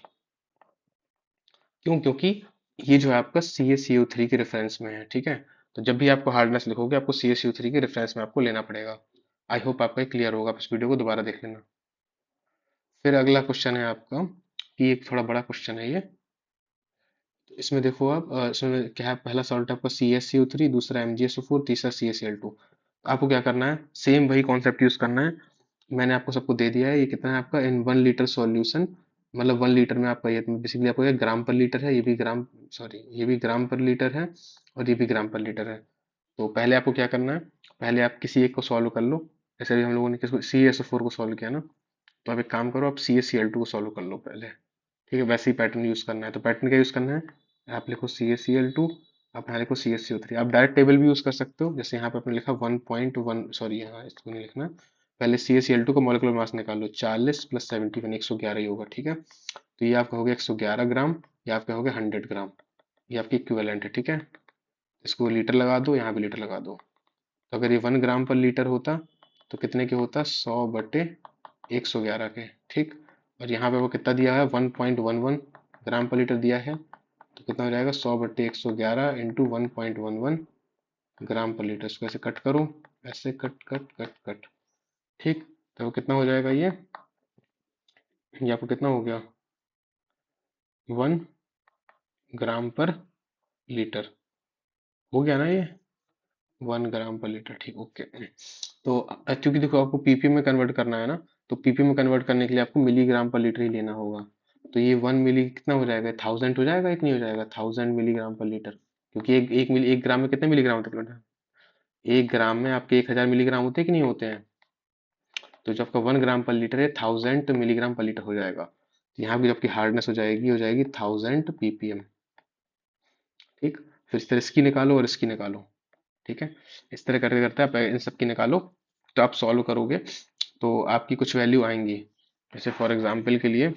क्यों? क्योंकि ये जो है आपका CaCO3 के रेफरेंस में है, ठीक है। तो जब भी आपको हार्डनेस लिखोगे, आपको CaCO3 के रेफरेंस में आपको लेना पड़ेगा। आई होप आपका क्लियर होगा, आप इस वीडियो को दोबारा देख लेना। फिर अगला क्वेश्चन है आपका, कि एक थोड़ा बड़ा क्वेश्चन है ये। तो इसमें देखो आप, इसमें क्या है, पहला सॉल्ट आपका CaCO3, दूसरा MgSO4, तीसरा CaCl2। आपको क्या करना है, सेम वही कॉन्सेप्ट यूज करना है। मैंने आपको सबको दे दिया है। ये कितना है आपका, इन 1 लीटर सॉल्यूशन, मतलब 1 लीटर में आपका, ये बेसिकली आपको ये ग्राम पर लीटर है, ये भी ग्राम, सॉरी ये भी ग्राम पर लीटर है, और ये भी ग्राम पर लीटर है। तो पहले आपको क्या करना है, पहले आप किसी एक को सॉल्व कर लो। जैसे अभी हम लोगों ने किसको, CaSO4 को सॉल्व किया ना, तो आप एक काम करो, आप CaCl2 को सॉल्व कर लो पहले। ठीक है, वैसे ही पैटर्न यूज करना है। तो पैटर्न क्या यूज करना है, आप लिखो CaCl2, आप यहाँ लिखो CaCO3। आप डायरेक्ट टेबल भी यूज कर सकते हो, जैसे यहाँ पे आपने लिखा 1.1, सॉरी यहाँ इसको नहीं लिखना। पहले CaCl2 का मॉलिक्यूलर मास निकालो, 40 + 71, 111 ही होगा, ठीक है। तो ये आपका हो गया 111 ग्राम, ये आपका हो गया 100 ग्राम। ये आपकी इक्विवेलेंट है, ठीक है। इसको लीटर लगा दो, यहाँ भी लीटर लगा दो। तो अगर ये 1 ग्राम पर लीटर होता, तो कितने के होता, 100/111 के, ठीक। और यहाँ पे वो कितना दिया है, 1.11 ग्राम पर लीटर दिया है। तो कितना हो जाएगा, 100/111 इंटू 1.11 ग्राम पर लीटर। इसको ऐसे कट करो, ऐसे कट कट कट कट, ठीक। तो कितना हो जाएगा ये आपको कितना हो गया, 1 ग्राम पर लीटर, हो गया ना ये, 1 ग्राम पर लीटर, ठीक, ओके। तो क्योंकि देखो आपको पीपीएम में कन्वर्ट करना है ना, तो पीपीएम में कन्वर्ट करने के लिए आपको मिलीग्राम पर लीटर ही लेना होगा। तो ये 1 मिली कितना हो जाएगा, 1000 हो जाएगा, इतनी हो जाएगा, 1000 मिलीग्राम पर लीटर। क्योंकि एक ग्राम में कितने मिलीग्राम होते हैं, 1 ग्राम में आपके 1000 मिलीग्राम होते हैं कि नहीं होते हैं। तो जो आपका 1 ग्राम पर लीटर है, 1000 मिलीग्राम पर लीटर हो जाएगा। तो यहाँ भी जो आपकी हार्डनेस हो जाएगी 1000 ppm, ठीक। फिर इस तरह इसकी निकालो और इसकी निकालो, ठीक है। इस तरह करते करते आप इन सब की निकालो। तो आप सॉल्व करोगे तो आपकी कुछ वैल्यू आएंगी। जैसे फॉर एग्जांपल के लिए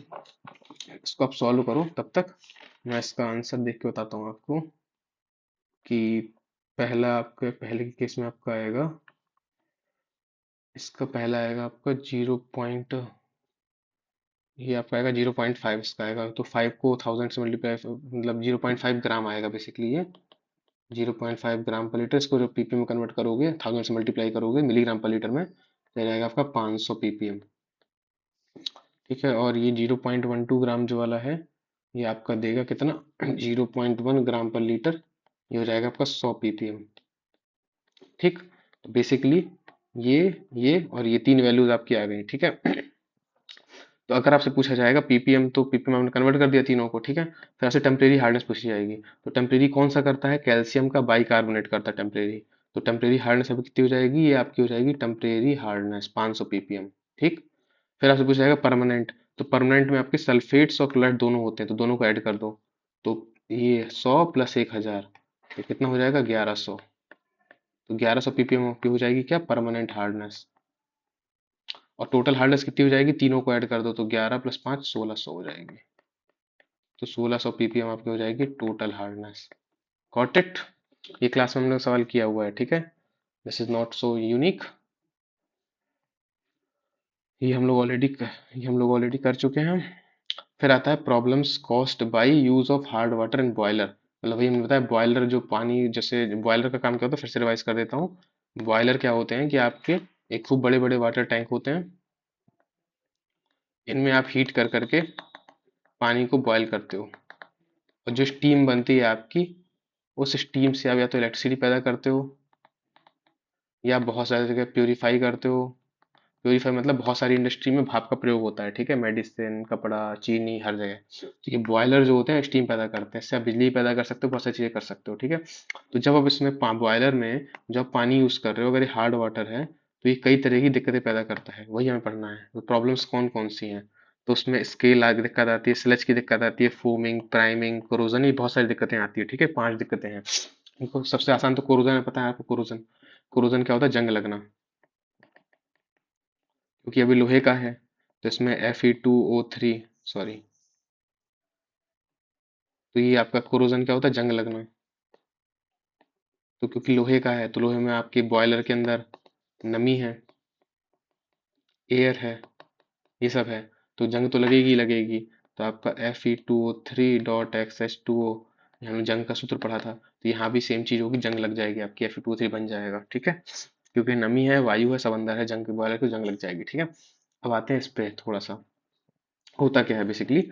इसको आप सॉल्व करो, तब तक मैं इसका आंसर देख के बताता हूँ आपको। कि पहला आपके पहले के केस में आपका आएगा, इसका पहला आएगा आपका 0. ये आपका आएगा 0.5, इसका आएगा तो 5 को 1000 से मल्टीप्लाई, मतलब 0.5 ग्राम आएगा बेसिकली ये। 0.5 ग्राम पर लीटर, इसको जब पीपीएम में कन्वर्ट करोगे, 1000 से मल्टीप्लाई करोगे मिलीग्राम पर लीटर में, तो जाएगा आपका 500 ppm, ठीक है। और ये 0.12 ग्राम जो वाला है, ये आपका देगा कितना, 0.1 ग्राम पर लीटर। ये हो जाएगा आपका 100 ppm, ठीक। तो बेसिकली ये ये और ये तीन वैल्यूज आपकी आ गई, ठीक है। तो अगर आपसे पूछा जाएगा पीपीएम, तो पीपीएम हमने कन्वर्ट कर दिया तीनों को, ठीक है। फिर आपसे टेम्परेरी हार्डनेस पूछी जाएगी। तो टेम्परेरी कौन सा करता है, कैल्शियम का बाइकार्बोनेट करता है टेम्परेरी। तो टेम्परेरी हार्डनेस अभी कितनी हो जाएगी, ये आपकी हो जाएगी टेम्परेरी हार्डनेस 500 ppm, ठीक। फिर आपसे पूछा जाएगा परमानेंट। तो परमानेंट में आपके सल्फेट्स और क्लोराइड दोनों होते हैं, तो दोनों को ऐड कर दो। तो ये 100 + 1000, तो कितना हो जाएगा, 1100। तो 1100 ppm की हो जाएगी क्या, परमानेंट हार्डनेस। और टोटल हार्डनेस कितनी हो जाएगी, तीनों को ऐड कर दो, तो 11 + 5 1600 हो जाएगी। तो 1600 ppm आपकी हो जाएगी टोटल हार्डनेस। Got it. ये क्लास में हमने सवाल किया हुआ है, ठीक है। This is not so unique. ये हम लोग ऑलरेडी कर चुके हैं। फिर आता है problems caused by use of hard water in boiler. मतलब वही हमने बताया, बॉयलर जो पानी, जैसे बॉयलर का काम क्या होता है, फिर से रिवाइज कर देता हूँ। बॉयलर क्या होते हैं कि आपके एक खूब बड़े बड़े वाटर टैंक होते हैं। इनमें आप हीट कर करके पानी को बॉयल करते हो, और जो स्टीम बनती है आपकी, उस स्टीम से आप या तो इलेक्ट्रिसिटी पैदा करते हो, या बहुत सारी जगह प्योरीफाई करते हो। प्योरीफाई मतलब बहुत सारी इंडस्ट्री में भाप का प्रयोग होता है, ठीक है, मेडिसिन, कपड़ा, चीनी, हर जगह। तो ये बॉयलर जो होते हैं स्टीम पैदा करते हैं, इससे आप बिजली पैदा कर सकते हो, बहुत सारी चीजें कर सकते हो, ठीक है। तो जब आप इसमें बॉयलर में जब आप पानी यूज कर रहे हो, अगर ये हार्ड वाटर है, तो ये कई तरह की दिक्कतें पैदा करता है, वही हमें पढ़ना है। तो प्रॉब्लम्स कौन कौन सी हैं, तो उसमें स्केल आगे दिक्कत आती है, स्लज की दिक्कत आती है, फोमिंग, प्राइमिंग, कोरोजन, ये बहुत सारी दिक्कतें आती है, ठीक है। 5 दिक्कतें हैं इनको। सबसे आसान तो कोरोजन है, पता है आपको कोरोजन। कोरोजन क्या होता है, जंग लगना। क्योंकि अभी लोहे का है, तो इसमें Fe2O3, सॉरी, तो ये आपका कोरोजन क्या होता है, जंग लगना। तो क्योंकि लोहे का है, तो लोहे में आपके बॉयलर के अंदर नमी है, एयर है, ये सब है, तो जंग तो लगेगी ही लगेगी। तो आपका Fe2O3.XH2O, हमने जंग का सूत्र पढ़ा था, तो यहाँ भी सेम चीज होगी, जंग लग जाएगी आपकी, Fe2O3 बन जाएगा, ठीक है। क्योंकि नमी है, वायु है, सब अंदर है, जंग के बॉयलर को जंग लग जाएगी, ठीक है। अब आते हैं इस पे थोड़ा सा, होता क्या है बेसिकली,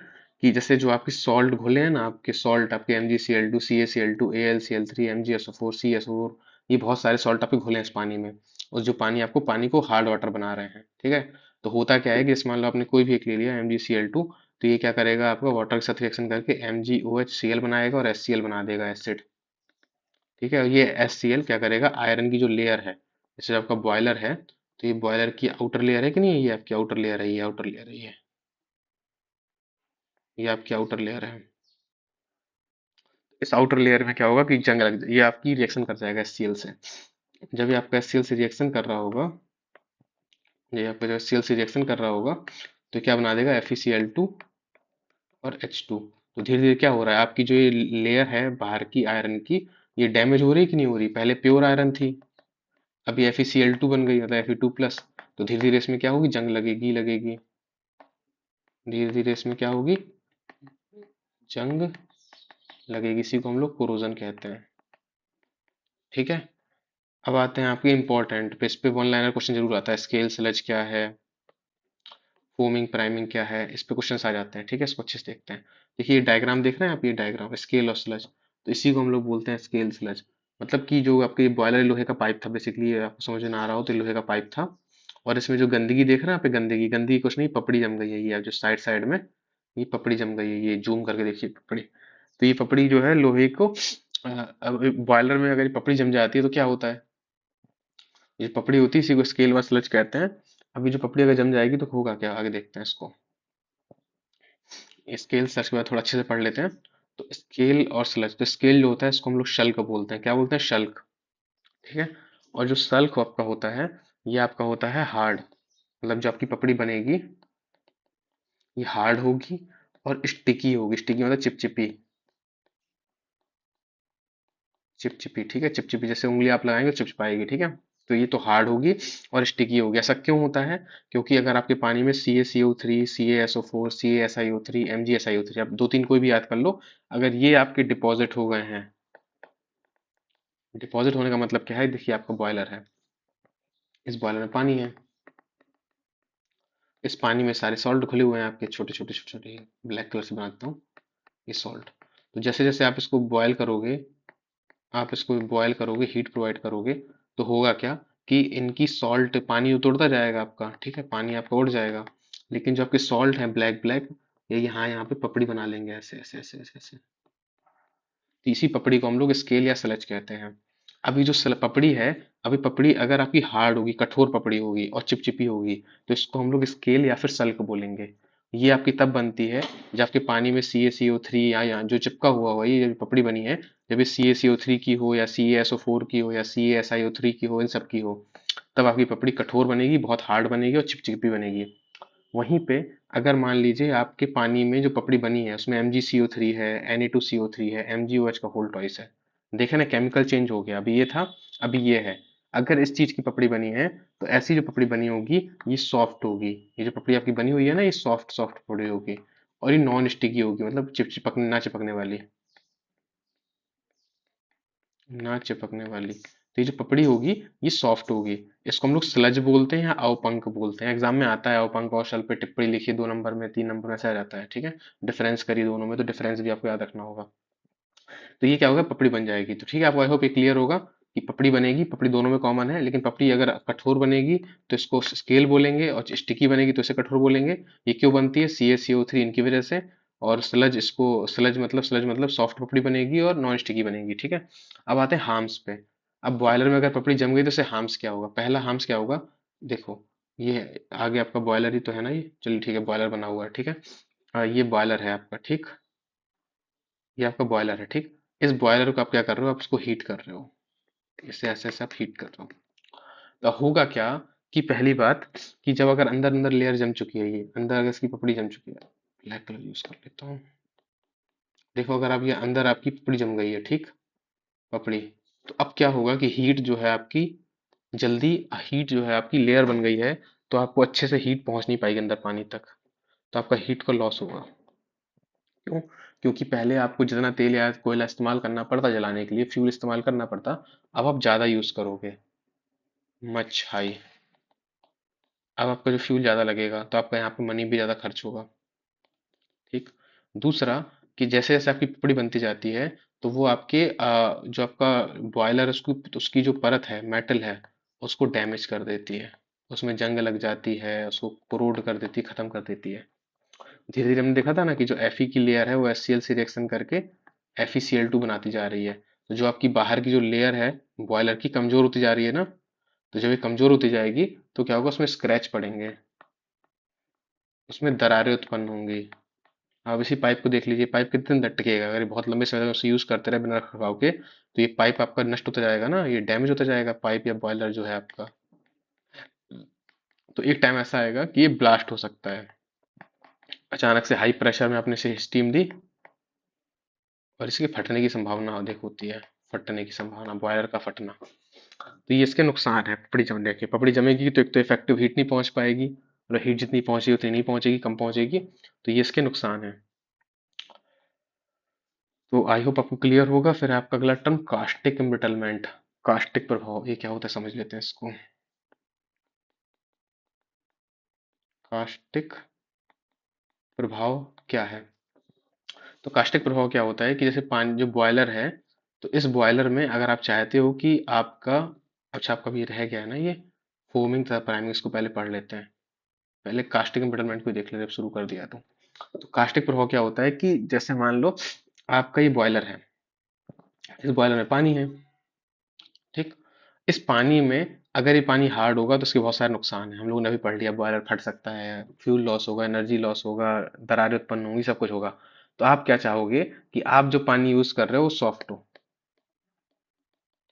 कि जैसे जो आपके सॉल्ट घोले हैं ना, आपके सॉल्ट, आपके MgCl2, CaCl2, AlCl3, MgSO4, CSO4, ये बहुत सारे सॉल्ट आपके घोले हैं इस पानी में, और जो पानी आपको पानी को हार्ड वाटर बना रहे हैं, ठीक है। तो होता क्या है कि इस मान लो आपने कोई भी एक ले लिया MgCl2, तो ये क्या करेगा, आपका वाटर के साथ रिएक्शन करके MgOHCl बनाएगा और HCl बना देगा, एसिड, ठीक है। और ये HCl क्या करेगा, आयरन की जो लेयर है, जैसे आपका बॉयलर है, तो ये बॉयलर की आउटर लेयर है कि नहीं है, ये आपकी आउटर लेयर है, ये आउटर लेयर है, ये आपकी आउटर लेयर है। इस आउटर लेयर में क्या होगा कि जंग लग ये आपकी रिएक्शन कर जाएगा HCl से। जब ये आपका HCl से रिएक्शन कर रहा होगा, ये आपका जो HCl से रिएक्शन कर रहा होगा, तो क्या बना देगा, FeCl2 और H2। तो धीरे धीरे क्या हो रहा है, आपकी जो ये लेयर है बाहर की आयरन की, ये डैमेज हो रही है कि नहीं हो रही, पहले प्योर आयरन थी, अभी FeCl2 बन गई, मतलब Fe2+। तो धीरे धीरे इसमें क्या होगी, जंग लगेगी लगेगी, धीरे धीरे इसमें क्या होगी, जंग लगेगी, इसी को हम लोग कोरोजन कहते हैं, ठीक है। अब आते हैं आपके इंपॉर्टेंट पे, इस पे वन लाइनर क्वेश्चन जरूर आता है, स्केल स्लज क्या है, फोमिंग प्राइमिंग क्या है, इस पे क्वेश्चंस आ जाते हैं, ठीक है। इसको अच्छे से देखते हैं। देखिए ये डायग्राम देख रहे हैं आप, ये डायग्राम स्केल और स्लज, तो इसी को हम लोग बोलते हैं स्केल स्लज। मतलब कि जो आपके बॉयलर लोहे का पाइप था, बेसिकली आपको समझ में ना आ रहा हो तो ये लोहे का पाइप था, और इसमें जो गंदगी देख रहे हैं आप, ये गंदगी गंदगी कुछ नहीं, पपड़ी जम गई है, ये जो साइड साइड में ये पपड़ी जम गई है, ये जूम करके देखिए पपड़ी। तो ये पपड़ी जो है लोहे को, बॉयलर में अगर ये पपड़ी जम जाती है तो क्या होता है, ये पपड़ी होती है, इसी को स्केल व स्लज कहते हैं। अभी जो पपड़ी अगर जम जाएगी तो होगा क्या, आगे देखते हैं इसको। स्केल स्लज के बाद थोड़ा अच्छे से पढ़ लेते हैं। तो स्केल और स्लज, तो स्केल जो होता है इसको हम लोग शल्क बोलते हैं, क्या बोलते हैं, शल्क, ठीक है। और जो सल्क आपका होता है, ये आपका होता है हार्ड, मतलब जो आपकी पपड़ी बनेगी ये हार्ड होगी और स्टिकी होगी, स्टिकी मतलब चिपचिपी, चिपचिपी, ठीक है, चिपचिपी, जैसे उंगली आप लगाएंगे तो चिपचिपाएगी, ठीक है। तो ये तो हार्ड होगी और स्टिकी होगी, ऐसा क्यों होता है, क्योंकि अगर आपके पानी में CaCO3, CaSO4, CaSiO3, MgSiO3, आप दो तीन कोई भी याद कर लो, अगर ये आपके डिपॉजिट हो गए हैं, डिपॉजिट होने का मतलब क्या है, देखिए आपका बॉयलर है, इस बॉयलर में पानी है, इस पानी में सारे सॉल्ट घुले हुए हैं आपके, छोटे छोटे छोटे छोटे, ब्लैक कलर से बनाता हूँ ये सॉल्ट। तो जैसे जैसे आप इसको बॉयल करोगे, आप इसको बॉयल करोगे, हीट प्रोवाइड करोगे, तो होगा क्या कि इनकी सॉल्ट, पानी उतरता जाएगा आपका, ठीक है, पानी आपका उड़ जाएगा, लेकिन जो आपके सॉल्ट हैं ब्लैक ब्लैक, ये यहाँ यहाँ पे पपड़ी बना लेंगे, ऐसे ऐसे ऐसे ऐसे ऐसे। तो इसी पपड़ी को हम लोग स्केल या सलज कहते हैं। अभी जो पपड़ी है, अभी पपड़ी अगर आपकी हार्ड होगी, कठोर पपड़ी होगी और चिपचिपी होगी, तो इसको हम लोग स्केल या फिर सल्क बोलेंगे। ये आपकी तब बनती है जब आपके पानी में CaCO3 या जो चिपका हुआ हो, ये जो पपड़ी बनी है, जब ये CaCO3 की हो या CaSO4 की हो या CaSiO3 की हो, इन सब की हो, तब आपकी पपड़ी कठोर बनेगी, बहुत हार्ड बनेगी और चिपचिपी बनेगी। वहीं पे अगर मान लीजिए आपके पानी में जो पपड़ी बनी है उसमें MgCO3 है, Na2CO3 है, MgOH का होल ट्वाइस है, देखे ना, केमिकल चेंज हो गया, अभी ये था, अभी ये है। अगर इस चीज की पपड़ी बनी है, तो ऐसी जो पपड़ी बनी होगी ये सॉफ्ट होगी, ये जो पपड़ी आपकी बनी हुई है ना, ये सॉफ्ट सॉफ्ट पपड़ी होगी, और ये नॉन स्टिकी होगी, मतलब चिपकने ना चिपकने वाली, ना चिपकने वाली। तो ये जो पपड़ी होगी ये सॉफ्ट होगी, इसको हम लोग स्लज बोलते हैं या अवपंक बोलते हैं। एग्जाम में आता है अवपंक और शल पे टिप्पणी लिखिए, 2 नंबर में, 3 नंबर में, ऐसा आ जाता है, ठीक है। डिफरेंस करिए दोनों में, तो डिफरेंस भी आपको याद रखना होगा। तो ये क्या होगा, पपड़ी बन जाएगी, तो ठीक है, आपको आई होप ये क्लियर होगा कि पपड़ी बनेगी, पपड़ी दोनों में कॉमन है, लेकिन पपड़ी अगर कठोर बनेगी तो इसको स्केल बोलेंगे, और स्टिकी बनेगी तो इसे कठोर बोलेंगे। ये क्यों बनती है, CaCO3 इनकी वजह से। और स्लज, इसको स्लज मतलब सॉफ्ट पपड़ी बनेगी और नॉन स्टिकी बनेगी, ठीक है। अब आते हैं हार्म्स पे। अब बॉयलर में अगर पपड़ी जम गई तो इसे हार्म्स क्या होगा, पहला हार्म्स क्या होगा, देखो, ये आगे आपका बॉयलर ही तो है ना, ये चलिए ठीक है, बॉयलर बना हुआ है, ठीक है। ये बॉयलर है आपका, ठीक, ये आपका बॉयलर है, ठीक। इस बॉयलर को आप क्या कर रहे हो, आप इसको हीट कर रहे हो, इसे ऐसे ऐसे आप हीट कर रहे हो। तो होगा क्या कि पहली बात, कि जब अगर अंदर अंदर लेयर जम चुकी है, ये अंदर अगर इसकी पपड़ी जम चुकी है, ब्लैक कलर यूज कर लेता हूँ। देखो अगर आप ये अंदर आपकी पपड़ी जम गई है, ठीक, पपड़ी, तो अब क्या होगा कि हीट जो है आपकी, जल्दी हीट जो है आपकी, लेयर बन गई है, तो आपको अच्छे से हीट पहुंच नहीं पाएगी अंदर पानी तक, तो आपका हीट का लॉस होगा। क्यों? क्योंकि पहले आपको जितना तेल या कोयला इस्तेमाल करना पड़ता जलाने के लिए, फ्यूल इस्तेमाल करना पड़ता, अब आप ज़्यादा यूज़ करोगे, मच हाई। अब आपका जो फ्यूल ज़्यादा लगेगा तो आपका यहाँ पे मनी भी ज़्यादा खर्च होगा। ठीक। दूसरा, कि जैसे जैसे आपकी पपड़ी बनती जाती है, तो वो आपके जो आपका बॉयलर उसकी उसकी जो परत है, मेटल है, उसको डैमेज कर देती है, उसमें जंग लग जाती है, उसको कोरोड कर देती है, खत्म कर देती है। धीरे धीरे हमने देखा था ना कि जो Fe की लेयर है वो HCl से रिएक्शन करके FeCl2 बनाती जा रही है। तो जो आपकी बाहर की जो लेयर है बॉयलर की, कमजोर होती जा रही है ना, तो जब ये कमजोर होती जाएगी तो क्या होगा, उसमें स्क्रैच पड़ेंगे, उसमें दरारें उत्पन्न होंगी। आप इसी पाइप को देख लीजिए, पाइप कितने दिन तक टिकेगा? अगर ये बहुत लंबे समय तक उसे यूज करते रहे बिना रखरखाव के, तो ये पाइप आपका नष्ट होता जाएगा ना, ये डैमेज होता जाएगा पाइप या बॉयलर जो है आपका। तो एक टाइम ऐसा आएगा कि ये ब्लास्ट हो सकता है। अचानक से हाई प्रेशर में आपने इसे स्टीम दी और इसके फटने की संभावना अधिक होती है, फटने की संभावना, बॉयलर का फटना। तो ये इसके नुकसान है पपड़ी जमने के। पपड़ी जमेगी तो एक तो इफेक्टिव हीट नहीं पहुंच पाएगी, और हीट जितनी पहुंचेगी उतनी नहीं पहुंचेगी, कम पहुंचेगी। तो ये इसके नुकसान है। तो आई होप आपको क्लियर होगा। फिर है आपका अगला टर्म, कास्टिक एम्ब्रिटलमेंट। कास्टिक प्रभाव, ये क्या होता है समझ लेते हैं इसको। कास्टिक प्रभाव क्या है? तो कास्टिक प्रभाव क्या होता है कि जैसे पानी जो बॉयलर है, तो इस बॉयलर में अगर आप चाहते हो कि आपका, अच्छा आपका भी रह गया है ना ये फोमिंग तथा प्राइमिंग, इसको पहले पढ़ लेते हैं। पहले कास्टिक एम्ब्रिटलमेंट को देख लेते हैं, शुरू कर दिया तो कास्टिक प्रभाव क्या होता है कि जैसे मान लो आपका ये बॉयलर है, इस बॉयलर में पानी है, ठीक। इस पानी में अगर ये पानी हार्ड होगा तो इसके बहुत सारे नुकसान हैं, हम लोगों ने अभी पढ़ लिया, बॉयलर फट सकता है, फ्यूल लॉस होगा, एनर्जी लॉस होगा, दरारें उत्पन्न होंगी, सब कुछ होगा। तो आप क्या चाहोगे कि आप जो पानी यूज कर रहे हो वो सॉफ्ट हो,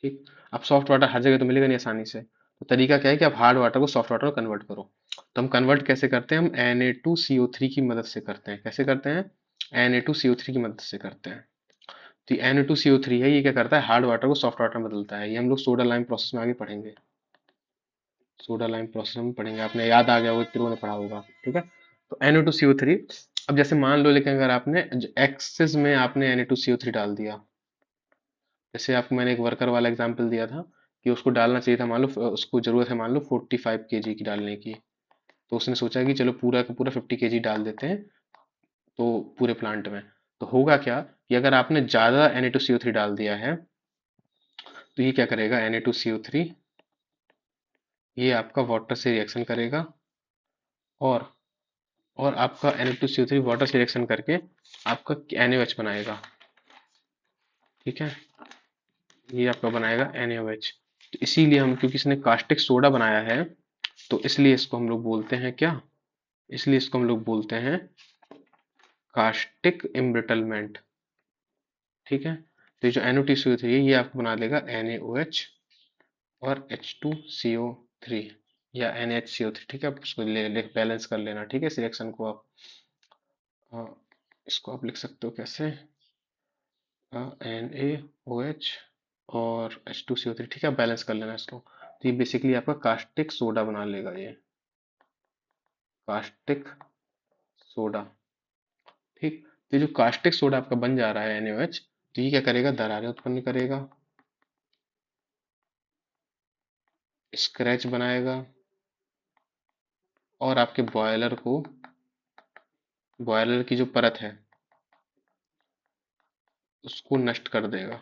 ठीक। अब सॉफ्ट वाटर हर जगह तो मिलेगा नहीं आसानी से, तो तरीका क्या है कि आप हार्ड वाटर को सॉफ्ट वाटर में कन्वर्ट करो। तो हम कन्वर्ट कैसे करते हैं? हम Na2CO3 की मदद से करते हैं। कैसे करते हैं? Na2CO3 की मदद से करते हैं। तो Na2CO3 है, ये क्या करता है, हार्ड वाटर को सॉफ्ट वाटर में बदलता है। ये हम लोग सोडा लाइम प्रोसेस में आगे पढ़ेंगे, सोडा लाइम प्रोसेस में पढ़ेंगे, आपने याद आ गया होगा, इतने ने पढ़ा होगा, ठीक है। तो Na2CO3, अब जैसे मान लो, लेकिन अगर आपने एक्सेस में आपने Na2CO3 डाल दिया, जैसे आपको मैंने एक वर्कर वाला एग्जांपल दिया था कि उसको डालना चाहिए था, मान लो उसको जरूरत है मान लो 45 kg की डालने की, तो उसने सोचा कि चलो पूरा का पूरा 50 kg डाल देते हैं, तो पूरे प्लांट में। तो होगा क्या कि अगर आपने ज्यादा Na2CO3 डाल दिया है, तो ये क्या करेगा, Na2CO3 ये आपका वाटर से रिएक्शन करेगा, और आपका Na2CO3 वाटर से रिएक्शन करके आपका NaOH बनाएगा, ठीक है। ये आपका बनाएगा NaOH। तो इसीलिए हम, क्योंकि इसने कास्टिक सोडा बनाया है, तो इसलिए इसको हम लोग बोलते हैं क्या, इसलिए इसको हम लोग बोलते हैं कास्टिक इम्ब्रिटलमेंट, ठीक है। तो ये जो NaOH है ये आपको बना देगा NaOH और H2CO3 या NaHCO3, ठीक है। आप उसको ले ले बैलेंस कर लेना, ठीक है, इस रिएक्शन को आप, हाँ, इसको आप लिख सकते हो कैसे, NaOH और H2CO3, ठीक है, बैलेंस कर लेना इसको। तो ये बेसिकली आपका कास्टिक सोडा बना लेगा, ये कास्टिक सोडा, ठीक। तो ये जो कास्टिक सोडा आपका बन जा रहा है NaOH, तो ये क्या करेगा, दरारें उत्पन्न करेगा, स्क्रैच बनाएगा, और आपके बॉयलर को, बॉयलर की जो परत है उसको नष्ट कर देगा।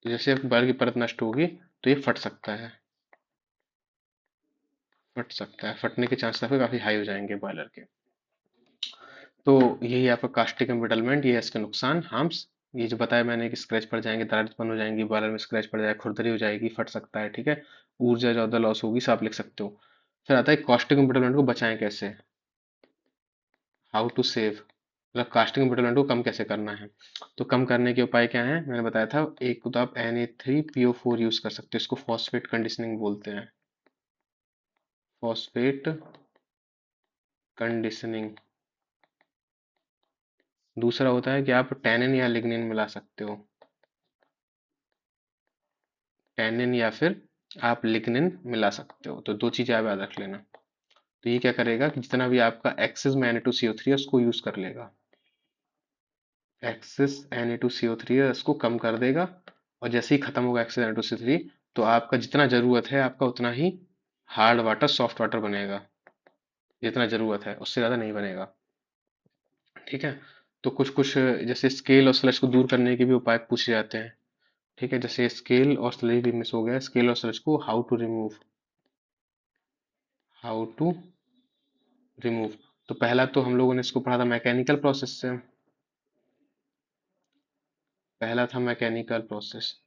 तो जैसे बॉयलर की परत नष्ट होगी तो ये फट सकता है, फट सकता है, फटने के चांसेस आपके काफी हाई हो जाएंगे बॉयलर के। तो यही आपका कास्टिक एम्ब्रिटलमेंट, ये है इसके नुकसान, हार्म्स। ये जो बताया मैंने कि स्क्रैच पड़ जाएंगे, दरार उत्पन्न हो जाएंगी, बॉयलर में स्क्रैच पड़ जाएगा, खुरदरी हो जाएगी, फट सकता है, ठीक है। ऊर्जा ज्यादा लॉस होगी, सब आप लिख सकते हो। फिर आता है कास्टिक एम्ब्रिटलमेंट को बचाएं कैसे, हाउ टू सेव, मतलब कास्टिक एम्ब्रिटलमेंट को कम कैसे करना है। तो कम करने के उपाय क्या है, मैंने बताया था, एक तो आप Na3PO4 यूज कर सकते हो, इसको फॉस्फेट कंडीशनिंग बोलते हैं, फॉस्फेट कंडीशनिंग। दूसरा होता है कि आप टैनिन या लिग्निन मिला सकते हो, टैनिन या फिर आप लिग्निन मिला सकते हो। तो दो चीजें आप याद रख लेना। तो ये क्या करेगा कि जितना भी आपका एक्सेस में Na2CO3 है उसको यूज कर लेगा, एक्सेस Na2CO3 है उसको कम कर देगा। और जैसे ही खत्म होगा एक्सेस Na2CO3, तो आपका जितना जरूरत है आपका उतना ही हार्ड वाटर सॉफ्ट वाटर बनेगा। जितना जरूरत है उससे ज्यादा नहीं बनेगा। ठीक है। तो कुछ कुछ जैसे स्केल और स्लज को दूर करने के भी उपाय पूछे जाते हैं। ठीक है, जैसे स्केल और स्लज भी मिस हो गया, स्केल और स्लज को हाउ टू रिमूव। तो पहला तो हम लोगों ने इसको पढ़ा था मैकेनिकल प्रोसेस से। पहला था मैकेनिकल प्रोसेस,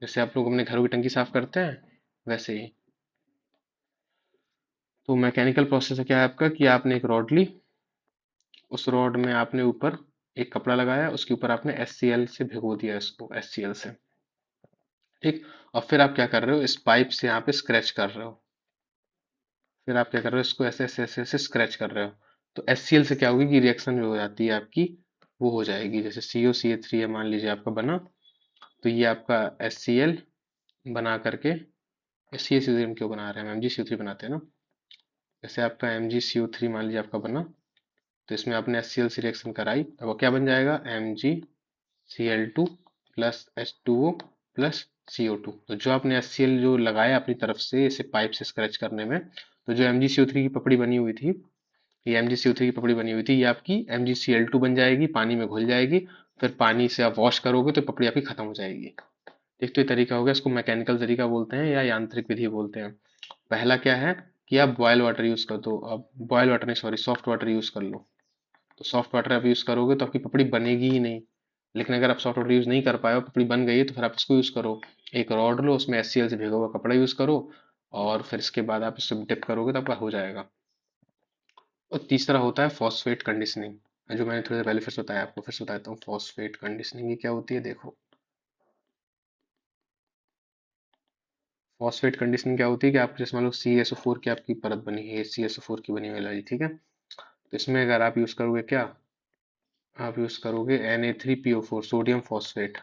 जैसे आप लोग अपने घरों की टंकी साफ करते हैं वैसे ही। तो मैकेनिकल प्रोसेस क्या है आपका कि आपने एक रॉड ली, उस रॉड में आपने ऊपर एक कपड़ा लगाया, उसके ऊपर आपने HCl से भिगो दिया इसको, HCl से। ठीक। और फिर आप क्या कर रहे हो, इस पाइप से यहाँ पे स्क्रैच कर रहे हो। फिर आप क्या कर रहे हो, इसको ऐसे ऐसे ऐसे ऐसे स्क्रैच कर रहे हो। तो HCl से क्या होगी कि रिएक्शन जो हो जाती है आपकी वो हो जाएगी। जैसे COCH3 है मान लीजिए आपका बना, तो ये आपका HCl बना करके, CaCO3 हम क्यों बना रहे हैं, हम MgCO3 बनाते हैं ना। जैसे आपका MgCO3 मान लीजिए आपका बना, तो इसमें आपने HCl से रिएक्शन कराई, अब वो क्या बन जाएगा, MgCl2 plus H2O plus CO2। तो जो आपने HCl जो लगाया अपनी तरफ से इसे पाइप से स्क्रैच करने में, तो जो MgCO3 की पपड़ी बनी हुई थी, ये MgCO3 की पपड़ी बनी हुई थी, ये आपकी MgCl2 बन जाएगी, पानी में घुल जाएगी। फिर पानी से आप वॉश करोगे तो पपड़ी आपकी खत्म हो जाएगी। एक तो ये तरीका हो गया, इसको मैकेनिकल तरीका बोलते हैं या यांत्रिक विधि बोलते हैं। पहला क्या है कि आप बॉयल वाटर यूज कर दो, अब बॉयल वाटर नहीं सॉरी सॉफ्ट वाटर यूज कर लो। तो सॉफ्ट वाटर आप यूज करोगे तो आपकी पपड़ी बनेगी ही नहीं। लेकिन अगर आप सॉफ्ट वाटर यूज नहीं कर पाए हो, पपड़ी बन गई है, तो फिर आप इसको यूज करो। एक रॉड लो, उसमें HCl से भिगा हुआ कपड़ा यूज करो, और फिर इसके बाद आप इससे डिप करोगे तो आपका हो जाएगा। और तीसरा होता है फॉस्फेट कंडीशनिंग, जो मैंने थोड़ी देर पहले फिर से बताया आपको, फिर से बताता हूँ फॉस्फेट कंडीशनिंग ये क्या होती है, देखो। फॉस्फेट कंडीशनिंग क्या होती है कि आप जैसे मान लो CaSO4 की आपकी परत बनी है, CaSO4 की बनी हुई है, ठीक है। तो इसमें अगर आप यूज करोगे क्या, आप यूज करोगे Na3PO4 सोडियम फॉस्फेट,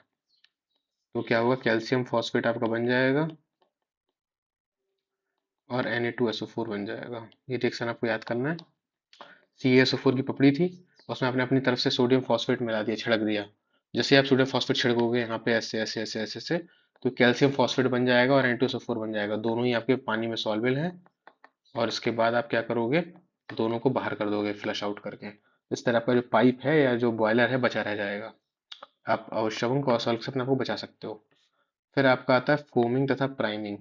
तो क्या होगा, कैल्शियम फॉस्फेट आपका बन जाएगा और Na2SO4 बन जाएगा। ये रिएक्शन आपको याद करना है। CaSO4 की पपड़ी थी, उसमें आपने अपनी तरफ से सोडियम फॉस्फेट मिला दिया, छिड़क दिया। जैसे आप सोडियम फॉस्फेट छिड़कोगे यहाँ पे ऐसे ऐसे ऐसे ऐसे ऐसे, तो कैल्शियम फॉस्फेट बन जाएगा और Na2SO4 बन जाएगा, दोनों ही आपके पानी में सॉल्युबल है। और इसके बाद आप क्या करोगे, दोनों को बाहर कर दोगे फ्लश आउट करके। इस तरह आपका जो पाइप है या जो बॉयलर है बचा रह जाएगा। आप आवश्यकों को सॉल्व से अपने आप को बचा सकते हो। फिर आपका आता है फोमिंग तथा प्राइमिंग,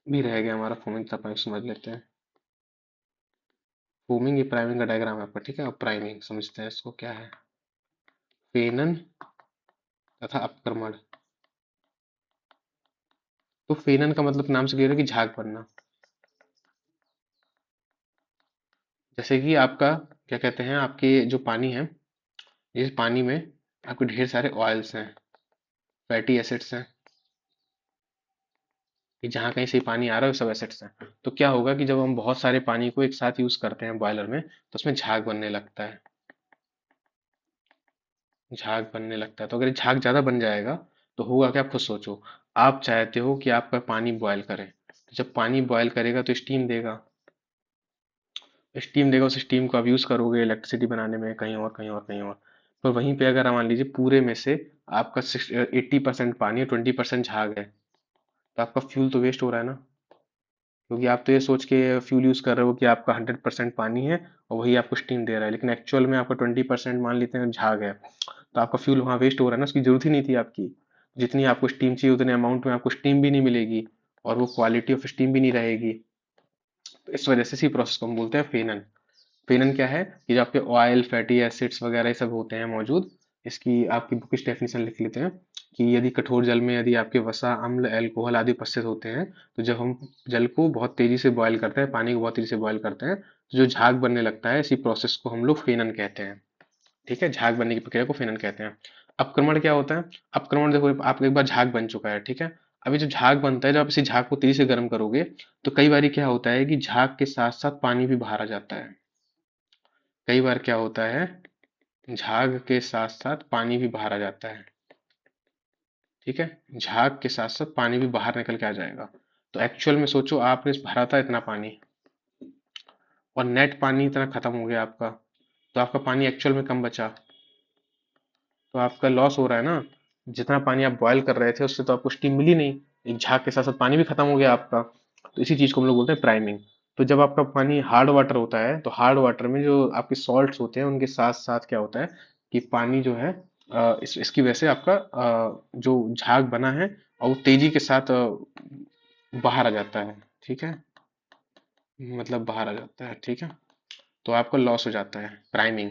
भी रह गया हमारा फोमिंग तथा प्राइमिंग, समझ लेते हैं। फोमिंग ये प्राइमिंग का डायग्राम है आपका, ठीक है। अब प्राइमिंग समझते हैं इसको क्या है। फेनन तथा अपक्रमण। तो फेनन का मतलब नाम से क्लियर है कि झाग बनना। जैसे कि आपका क्या कहते हैं, आपके जो पानी है, इस पानी में आपके ढेर सारे ऑयल्स हैं, फैटी एसिड्स हैं, कि जहाँ कहीं से पानी आ रहा है वो सब एसिड्स हैं। तो क्या होगा कि जब हम बहुत सारे पानी को एक साथ यूज करते हैं बॉयलर में, तो उसमें झाग बनने लगता है, झाग बनने लगता है। तो अगर ये झाग ज्यादा बन जाएगा तो होगा क्या, आप खुद सोचो। आप चाहते हो कि आपका पानी बॉयल करे, तो जब पानी बॉयल करेगा तो स्टीम देगा, स्टीम देगा, उस स्टीम को आप यूज करोगे इलेक्ट्रिसिटी बनाने में, कहीं और कहीं और कहीं और। पर वहीं पे अगर मान लीजिए पूरे में से आपका 80% पानी है, 20% झाग है, तो आपका फ्यूल तो वेस्ट हो रहा है ना। क्योंकि आप तो ये सोच के फ्यूल यूज कर रहे हो कि आपका 100% पानी है और वही आपको स्टीम दे रहा है, लेकिन एक्चुअल में आपका 20% मान लेते हैं झाग है, तो आपका फ्यूल वहाँ वेस्ट हो रहा है ना, उसकी जरूरत ही नहीं थी आपकी। जितनी आपको स्टीम चाहिए उतने अमाउंट में आपको स्टीम भी नहीं मिलेगी, और वो क्वालिटी ऑफ स्टीम भी नहीं रहेगी। तो इस वजह से इसी प्रोसेस को हम बोलते हैं फेनन। फेनन क्या है कि जो आपके ऑयल फैटी एसिड्स वगैरह ये सब होते हैं मौजूद, इसकी आपकी बुकिश डेफिनेशन लिख लेते हैं कि यदि कठोर जल में यदि आपके वसा अम्ल अल्कोहल आदि उपस्थित होते हैं, तो जब हम जल को बहुत तेजी से बॉयल करते हैं, पानी को बहुत तेजी से बॉयल करते हैं, तो जो झाग बनने लगता है, इसी प्रोसेस को हम लोग फेनन कहते हैं। ठीक है, झाग बनने की प्रक्रिया को फेनन कहते हैं। अपक्रमण क्या होता है, अपक्रमण देखो आप एक बार झाग बन चुका है, ठीक है। अभी जब झाग बनता है, जब आप इसी झाग को तेजी से गर्म करोगे, तो कई बार क्या होता है कि झाग के साथ साथ पानी भी बाहर आ जाता है। कई बार क्या होता है, झाग के साथ साथ पानी भी बाहर आ जाता है। ठीक है, झाग के साथ साथ पानी भी बाहर निकल के आ जाएगा। तो एक्चुअल में सोचो, आपने भरा था इतना पानी और नेट पानी इतना खत्म हो गया आपका, तो आपका पानी एक्चुअल में कम बचा, तो आपका लॉस हो रहा है ना। जितना पानी आप बॉयल कर रहे थे उससे तो आपको स्टीम मिली नहीं, एक झाग के साथ साथ पानी भी खत्म हो गया आपका। तो इसी चीज को हम लोग बोलते हैं प्राइमिंग। तो जब आपका पानी हार्ड वाटर होता है तो हार्ड वाटर में जो आपके सॉल्ट्स होते हैं उनके साथ साथ क्या होता है कि पानी जो है इसकी वजह से आपका जो झाग बना है और वो तेजी के साथ बाहर आ जाता है। ठीक है, मतलब बाहर आ जाता है। ठीक है, तो आपका लॉस हो जाता है प्राइमिंग,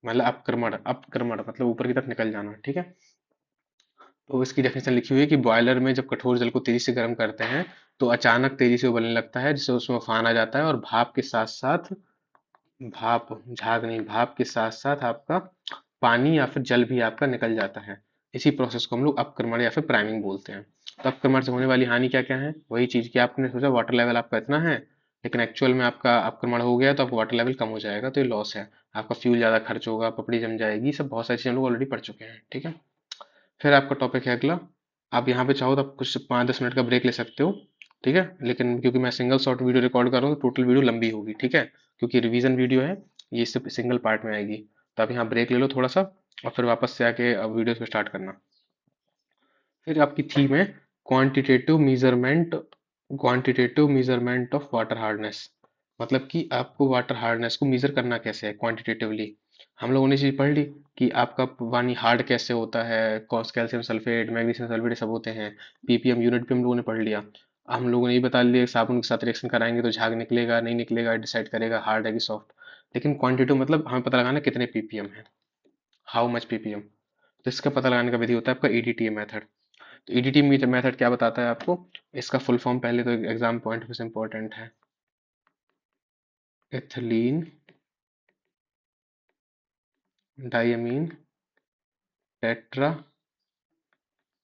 मतलब अपक्रमण, अपक्रमण मतलब ऊपर की तरफ निकल जाना। ठीक है, तो इसकी डेफिनेशन लिखी हुई है कि बॉयलर में जब कठोर जल को तेजी से गर्म करते हैं तो अचानक तेजी से उबलने लगता है, जिससे उसमें उफान आ जाता है और भाप के साथ साथ, भाप, झाग नहीं, भाप के साथ साथ आपका पानी या फिर जल भी आपका निकल जाता है। इसी प्रोसेस को हम लोग अपक्रमण या फिर प्राइमिंग बोलते हैं। तो अपक्रमण से होने वाली हानि क्या क्या है, वही चीज कि आपने सोचा वाटर लेवल आपका इतना है, लेकिन एक्चुअल में आपका अपक्रमण हो गया तो आपका वाटर लेवल कम हो जाएगा, तो ये लॉस है। आपका फ्यूल ज्यादा खर्च होगा, पपड़ी जम जाएगी, सब बहुत सारी चीजें हम लोग ऑलरेडी पढ़ चुके हैं। ठीक है, फिर आपका टॉपिक है अगला। आप यहाँ पे चाहो तो आप कुछ 5-10 मिनट का ब्रेक ले सकते हो। ठीक है, लेकिन क्योंकि मैं सिंगल शॉर्ट वीडियो रिकॉर्ड कर रहा हूँ तो टोटल वीडियो लंबी होगी। ठीक है, क्योंकि रिवीजन वीडियो है, ये सिर्फ सिंगल पार्ट में आएगी। तो आप यहाँ ब्रेक ले लो थोड़ा सा और फिर वापस से आके अब वीडियो को स्टार्ट करना। फिर आपकी थीम है quantitative measurement, quantitative measurement of water hardness. मतलब कि आपको वाटर हार्डनेस को मेजर करना कैसे है क्वांटिटेटिवली। हम लोगों ने चीज पढ़ ली कि आपका पानी हार्ड कैसे होता है, cos calcium sulphate, magnesium sulphate, सब होते हैं। पीपीएम यूनिट भी हम लोगों ने पढ़ लिया। हम लोगों ने ये बता लिया साबुन के साथ रिएक्शन कराएंगे तो झाग निकलेगा नहीं निकलेगा, डिसाइड करेगा हार्ड है कि सॉफ्ट। लेकिन क्वांटिटेटिव मतलब हमें पता लगाना है कितने पीपीएम है, हाउ मच पीपीएम। तो इसका पता लगाने का विधि होता है आपका ईडीटी मेथड। तो ईडीटी मेथड क्या बताता है आपको, इसका फुल फॉर्म पहले तो एग्जाम पॉइंट में इंपॉर्टेंट है, ethylene diamine tetra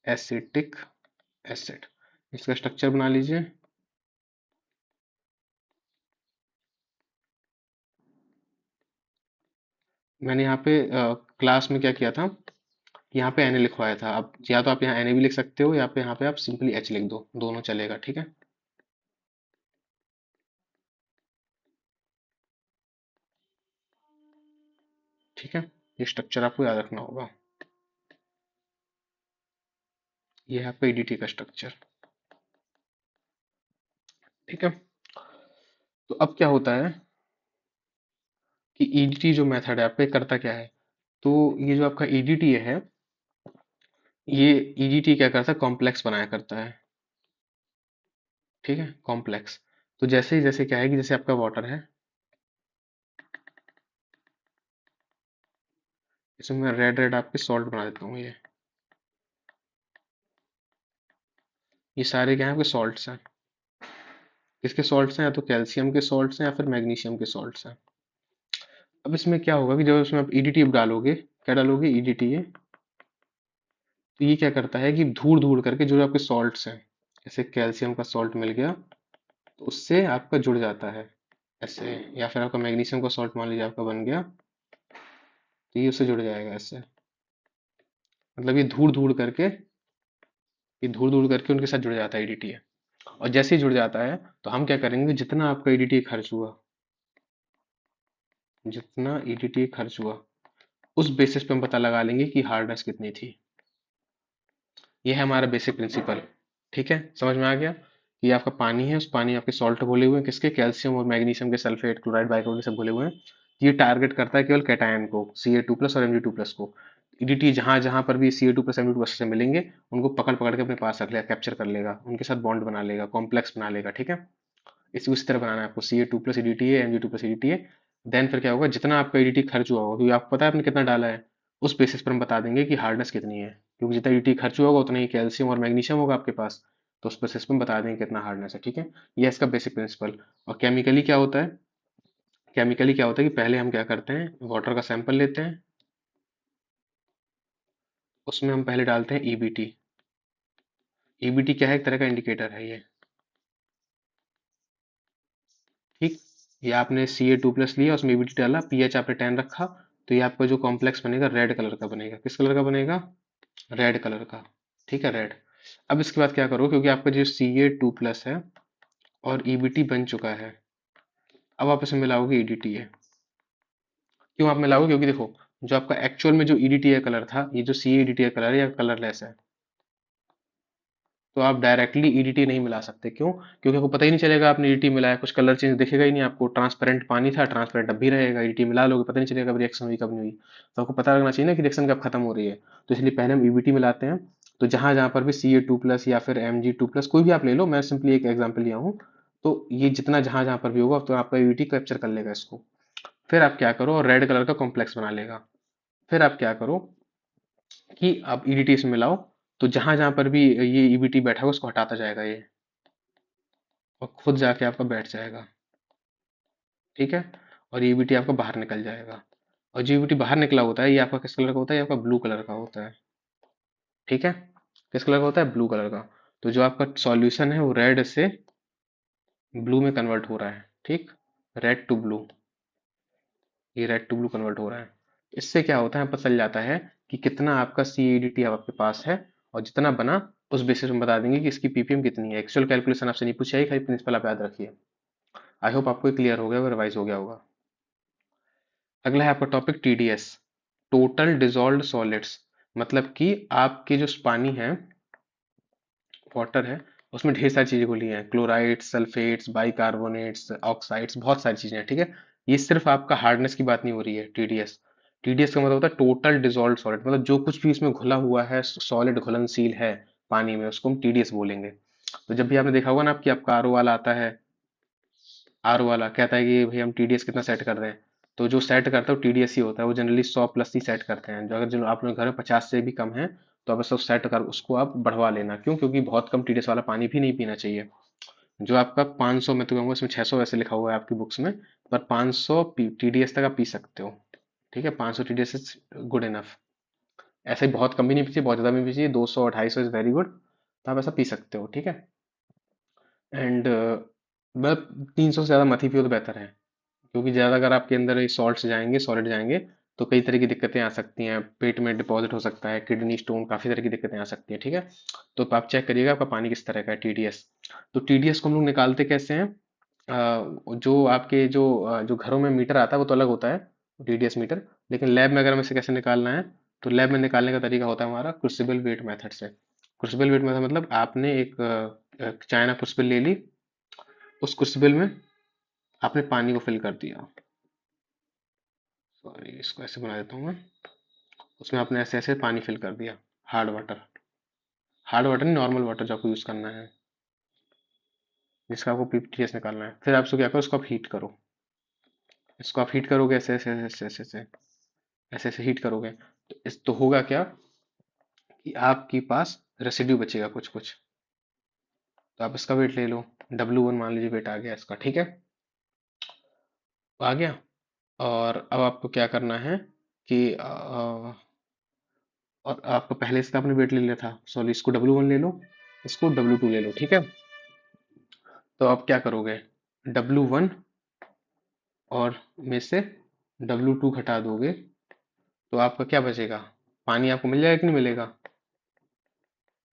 acetic acid. इसका स्ट्रक्चर बना लीजिए। मैंने यहाँ पे क्लास में क्या किया था, यहाँ पे Na लिखवाया था। आप या तो आप यहाँ Na भी लिख सकते हो या पे यहाँ पे आप सिंपली H लिख दो, दोनों चलेगा। ठीक है, ठीक है, ये स्ट्रक्चर आपको याद रखना होगा। ये है आपका ईडीटी का स्ट्रक्चर। ठीक है, तो अब क्या होता है कि ईडीटी जो मेथड है आपका, ये करता क्या है। तो ये जो आपका ईडीटी है, ये ईडीटी क्या करता है, कॉम्प्लेक्स बनाया करता है। ठीक है, कॉम्प्लेक्स। तो जैसे क्या है कि जैसे आपका वाटर है, इसमें मैं रेड रेड आपके सॉल्ट बना देता हूँ। ये सारे क्या है आपके सॉल्ट्स हैं। किसके सॉल्ट्स हैं, या तो कैल्शियम के सॉल्ट्स हैं या फिर मैग्नीशियम के सॉल्ट्स हैं। अब इसमें क्या होगा कि जब इसमें आप ईडीटी डालोगे, क्या डालोगे, ईडीटी, तो ये क्या करता है कि धूड़ धूड़ करके जो आपके सॉल्ट्स हैं, जैसे कैल्शियम का सॉल्ट मिल गया तो उससे आपका जुड़ जाता है ऐसे, या फिर आपका मैग्नीशियम का सॉल्ट मान लीजिए आपका बन गया तो ये उससे जुड़ जाएगा ऐसे। मतलब ये धूड़ धूड़ करके उनके साथ जुड़ जाता है ईडीटी। और जैसे ही जुड़ जाता है तो हम क्या करेंगे, जितना आपका ईडीटी खर्च हुआ, जितना ईडीटी खर्च हुआ उस बेसिस पे हम पता लगा लेंगे कि हार्डनेस कितनी थी। ये है हमारा बेसिक प्रिंसिपल। ठीक है, समझ में आ गया कि ये आपका पानी है, उस पानी में आपके सॉल्ट घोले हुए हैं, किसके, कैल्शियम और मैग्नीशियम के, सल्फेट, क्लोराइड, बाइकार्बोनेट सब घोले हुए हैं। ये टारगेट करता है केवल कैटायन को, Ca2+ और Mg2+ को। ईडीटी जहां जहां पर भी Ca2+ Mg2+ से मिलेंगे उनको पकड़ पकड़ के अपने पास रख लेगा, कैप्चर कर लेगा, उनके साथ बॉन्ड बना लेगा, कॉम्प्लेक्स बना लेगा। ठीक है, इसी उसी तरह बनाना है आपको, Ca2+ EDTA, Mg2+ EDTA। Then फिर क्या होगा, जितना आपका ईडीटी खर्च हुआ होगा, क्योंकि आपको पता है आपने कितना डाला है, उस बेसिस पर हम बता देंगे कि हार्डनेस कितनी है। क्योंकि जितना ईडीटी खर्च हुआ होगा उतना ही कैल्शियम और मैग्नीशियम होगा आपके पास, तो उस बेसिस पर हम बता देंगे कितना हार्डनेस है। ठीक है, ये इसका बेसिक प्रिंसिपल। और केमिकली क्या होता है, केमिकली क्या होता है कि पहले हम क्या करते हैं, वाटर का सैंपल लेते हैं, उसमें हम पहले डालते हैं ईबीटी। ईबीटी क्या है, एक तरह का इंडिकेटर है ये। ठीक, ये आपने Ca2+ लिया, उसमें ईबीटी डाला, पीएच आपने 10 रखा, तो ये आपका जो कॉम्प्लेक्स बनेगा रेड कलर का बनेगा। किस कलर का बनेगा, रेड कलर का। ठीक है, रेड। अब इसके बाद क्या करो, क्योंकि आपका जो Ca2+ है और EBT बन चुका है, अब आप इसमें मिलाओगे EDTA। क्यों आप मिलाओगे? क्योंकि देखो, जो आपका एक्चुअल में जो EDTA कलर था, ये जो CA EDTA कलर है, या कलरलेस है, तो आप डायरेक्टली ईडीटी नहीं मिला सकते। क्यों? क्योंकि आपको पता ही नहीं चलेगा आपने ईडीटी मिलाया, कुछ कलर चेंज दिखेगा ही नहीं आपको। ट्रांसपेरेंट पानी था, ट्रांसपेरेंट अब भी रहेगा। ईडीटी मिला लोगे, पता नहीं चलेगा कब रिएक्शन हुई कब नहीं हुई। तो आपको पता लगना चाहिए ना कि रिएक्शन कब खत्म हो रही है। तो इसलिए पहले हम ईबीटी मिलाते हैं। तो जहां जहां पर भी Ca2+ या फिर Mg2+, कोई भी आप ले लो, मैं सिंपली एक एग्जाम्पल लिया हूँ। तो ये जितना जहां जहां पर भी होगा, तो आपका ईबीटी कैप्चर कर लेगा इसको। फिर आप क्या करो, रेड कलर का कॉम्प्लेक्स बना लेगा। फिर आप क्या करो कि आप ईडीटी इसमें मिलाओ। तो जहां जहां पर भी ये ईबीटी बैठा होगा, उसको हटाता जाएगा ये, और खुद जाके आपका बैठ जाएगा। ठीक है। और ईबीटी आपका बाहर निकल जाएगा। और जो ईबीटी बाहर निकला होता है, ये आपका किस कलर का होता है? ये आपका ब्लू कलर का होता है। ठीक है। किस कलर का होता है? ब्लू कलर का। तो जो आपका सॉल्यूशन है वो रेड से ब्लू में कन्वर्ट हो रहा है। ठीक। Red to blue. ये रेड टू ब्लू कन्वर्ट हो रहा है। इससे क्या होता है, पता चल जाता है कि कितना आपका CADT आपके पास है। और जितना बना, उस बेसिस में बता देंगे कि इसकी PPM कितनी है। एक्चुअल कैलकुलेशन आपसे नहीं पूछी जाएगी, खाली प्रिंसिपल आप याद रखिए। आई होप आपको क्लियर हो गया होगा, रिवाइज हो गया होगा। अगला है आपका topic TDS, total dissolved solids. मतलब कि आपके जो पानी है, वाटर है, उसमें ढेर सारी चीजें घुली हैं। क्लोराइड्स, सल्फेट्स, बाइकार्बोनेट्स, ऑक्साइड्स, बहुत सारी चीजें हैं। ठीक है। ये सिर्फ आपका हार्डनेस की बात नहीं हो रही है। TDS का मतलब होता है टोटल डिजॉल्व्ड सॉलिड, मतलब जो कुछ भी इसमें घुला हुआ है, सॉलिड घुलनशील है पानी में, उसको हम TDS बोलेंगे। तो जब भी आपने देखा होगा ना, आपकी आपका आरओ वाला आता है, आर वाला कहता है कि भाई हम TDS कितना सेट कर रहे हैं, तो जो सेट करता है वो TDS ही होता है। वो जनरली 100+ ही सेट करते हैं। जो अगर जो आप लोग घर में 50 से भी कम है, तो आप सब सेट कर उसको आप बढ़वा लेना। क्यों? क्योंकि बहुत कम TDS वाला पानी भी नहीं पीना चाहिए। जो आपका 500, मैं तो कहूँगा इसमें 600 वैसे लिखा हुआ है आपकी बुक्स में, पर 500 TDS तक आप पी सकते हो। ठीक है, 500 TDS इज गुड इनफ। ऐसे ही बहुत कम भी नहीं पी चाहिए, बहुत ज़्यादा भी नहीं पी चाहिए। 200 250 इज वेरी गुड, तो आप ऐसा पी सकते हो। ठीक है। एंड मतलब 300 से ज़्यादा मत ही पियो तो बेहतर है। क्योंकि ज़्यादा अगर आपके अंदर ये सॉल्ट्स जाएंगे, सॉलिड जाएंगे, तो कई तरह की दिक्कतें आ सकती हैं। पेट में डिपॉजिट हो सकता है, किडनी स्टोन, काफ़ी तरह की दिक्कतें आ सकती हैं। ठीक है। तो आप चेक करिएगा आपका पानी किस तरह का है, TDS। तो TDS को हम लोग निकालते कैसे हैं? जो आपके जो घरों में मीटर आता है वो तो अलग होता है, TDS मीटर। लेकिन लैब में अगर हमें इसे कैसे निकालना है, तो लैब में निकालने का तरीका होता है हमारा क्रूसिबल वेट मेथड से। क्रूसिबल वेट मेथड मतलब आपने एक चाइना क्रूसिबल ले ली, उस क्रूसिबल में आपने पानी को फिल कर दिया। सॉरी, इसको ऐसे बना देता हूँ मैं। उसमें आपने ऐसे ऐसे पानी फिल कर दिया। हार्ड वाटर, हार्ड वाटर नहीं, नॉर्मल वाटर जो आपको यूज करना है, जिसका आपको PTS निकालना है। फिर आप इसको क्या करो, इसको आप हीट करो। इसको आप हीट करोगे ऐसे ऐसे ऐसे ऐसे ऐसे ऐसे ऐसे हीट करोगे, तो इस तो होगा क्या कि आपके पास रेसिड्यू बचेगा कुछ कुछ। तो आप इसका वेट ले लो, W1 मान लीजिए वेट आ गया इसका। ठीक है, आ गया। और अब आपको क्या करना है कि और आपको पहले इसका आपने वेट ले लिया था, सॉरी, इसको W1 ले लो, इसको W2 ले लो। ठीक है। तो आप क्या करोगे, W1 और में से W2 घटा दोगे, तो आपका क्या बचेगा? पानी आपको मिल जाएगा कि नहीं मिलेगा?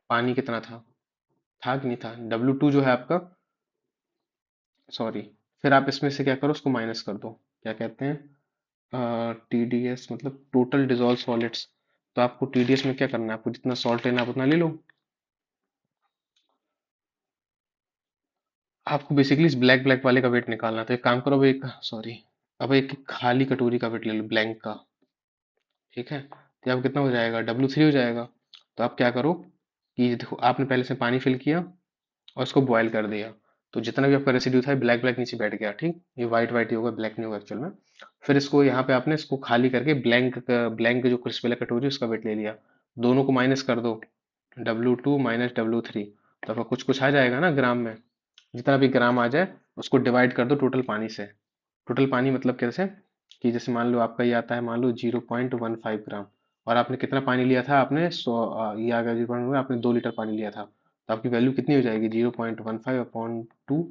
पानी कितना था कि नहीं था? W2 जो है आपका, सॉरी, फिर आप इसमें से क्या करो, उसको माइनस कर दो। क्या कहते हैं, TDS मतलब टोटल डिजॉल्व सॉलिड्स। तो आपको TDS में क्या करना है, आपको जितना सॉल्ट लेना है आप उतना ले लो। आपको बेसिकली इस ब्लैक ब्लैक वाले का वेट निकालना है। तो एक काम करो, अब एक, सॉरी, अब एक खाली कटोरी का वेट ले लो, ब्लैंक का। ठीक है। तो अब कितना हो जाएगा, W3 हो जाएगा। तो आप क्या करो कि देखो, आपने पहले से पानी फिल किया और उसको बॉयल कर दिया। तो जितना भी आपका रेसिड्यू था, ब्लैक ब्लैक नीचे बैठ गया। ठीक, ये वाइट वाइट ही होगा, ब्लैक नहीं होगा एक्चुअल में। फिर इसको यहाँ पे आपने इसको खाली करके ब्लैंक जो क्रिस्टल कटोरी उसका वेट ले लिया। दोनों को माइनस कर दो, W2 माइनस W3। तो आपका कुछ कुछ आ जाएगा ना ग्राम में। जितना भी ग्राम आ जाए, उसको डिवाइड कर दो टोटल पानी से। टोटल पानी मतलब कैसे, कि जैसे मान लो आपका ये आता है, मान लो 0.15 ग्राम, और आपने कितना पानी लिया था, आपने 100, ये आ गया 0.1, आपने 2 लीटर पानी लिया था। तो आपकी वैल्यू कितनी हो जाएगी, 0.15/2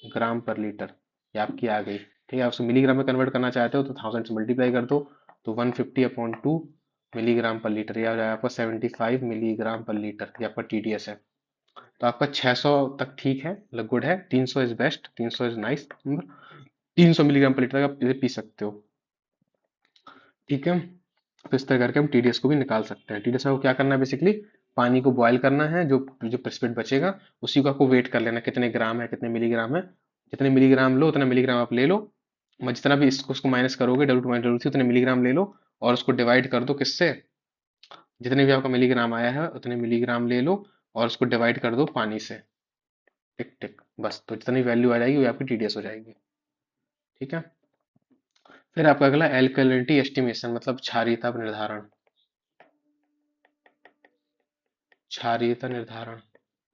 ग्राम पर लीटर। ये आपकी आ गई। ठीक है। आप उसको मिलीग्राम में कन्वर्ट करना चाहते हो तो 1000 से मल्टीप्लाई कर दो, तो 150/2 मिलीग्राम पर लीटर, या हो जाएगा आपका 75 मिलीग्राम पर लीटर, ये आपका टीडीएस है। तो आपका 600 तक ठीक है, मतलब गुड है। 300 is best, 300 is nice number. 300 milligram per litre आप इसे पी सकते हो, ठीक है। तो इस तरह करके हम टीडीएस को भी निकाल सकते हैं। टीडीएस को क्या करना है बेसिकली, पानी को बॉयल करना है, जो जो प्रेसिपिटेट बचेगा उसी को आपको वेट कर लेना, कितने ग्राम है कितने मिलीग्राम है। जितने मिलीग्राम लो उतना मिलीग्राम आप ले लो, जितना भी इसको उसको माइनस करोगे W two minus W three उतने मिलीग्राम ले लो, और उसको डिवाइड कर दो किससे, जितने भी आपका मिलीग्राम आया है उतने मिलीग्राम ले लो और उसको डिवाइड कर दो पानी से। टिक टिक, बस। तो जितनी वैल्यू आ जाएगी वो आपकी टीडीएस हो जाएगी, ठीक है। फिर आपका अगला एल्कलिनिटी एस्टिमेशन, मतलब क्षारीयता निर्धारण। क्षारीयता निर्धारण,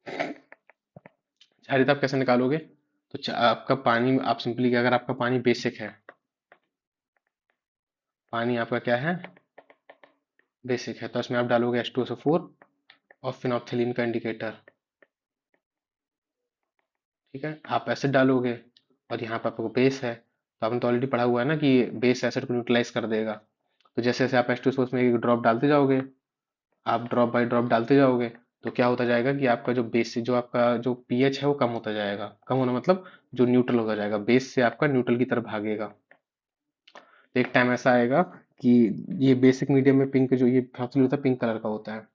क्षारीयता आप कैसे निकालोगे, तो आपका पानी, आप सिंपली, अगर आपका पानी बेसिक है, पानी आपका क्या है, बेसिक है, तो इसमें आप डालोगे H2SO4 और फिनोप्थिलीन का इंडिकेटर, ठीक है। आप एसिड डालोगे और यहाँ पर आपको बेस है, तो आपने तो ऑलरेडी पढ़ा हुआ है ना कि बेस एसिड को न्यूट्रलाइज कर देगा। तो जैसे जैसे आप H2SO में एक ड्रॉप डालते जाओगे, आप ड्रॉप बाय ड्रॉप डालते जाओगे, तो क्या होता जाएगा कि आपका जो बेस, जो आपका जो पीएच है वो कम होता जाएगा। कम होना मतलब जो न्यूट्रल होता जाएगा, बेस से आपका न्यूट्रल की तरफ भागेगा। तो एक टाइम ऐसा आएगा कि ये बेसिक मीडियम में पिंक, जो ये सबसे होता है पिंक कलर का होता है,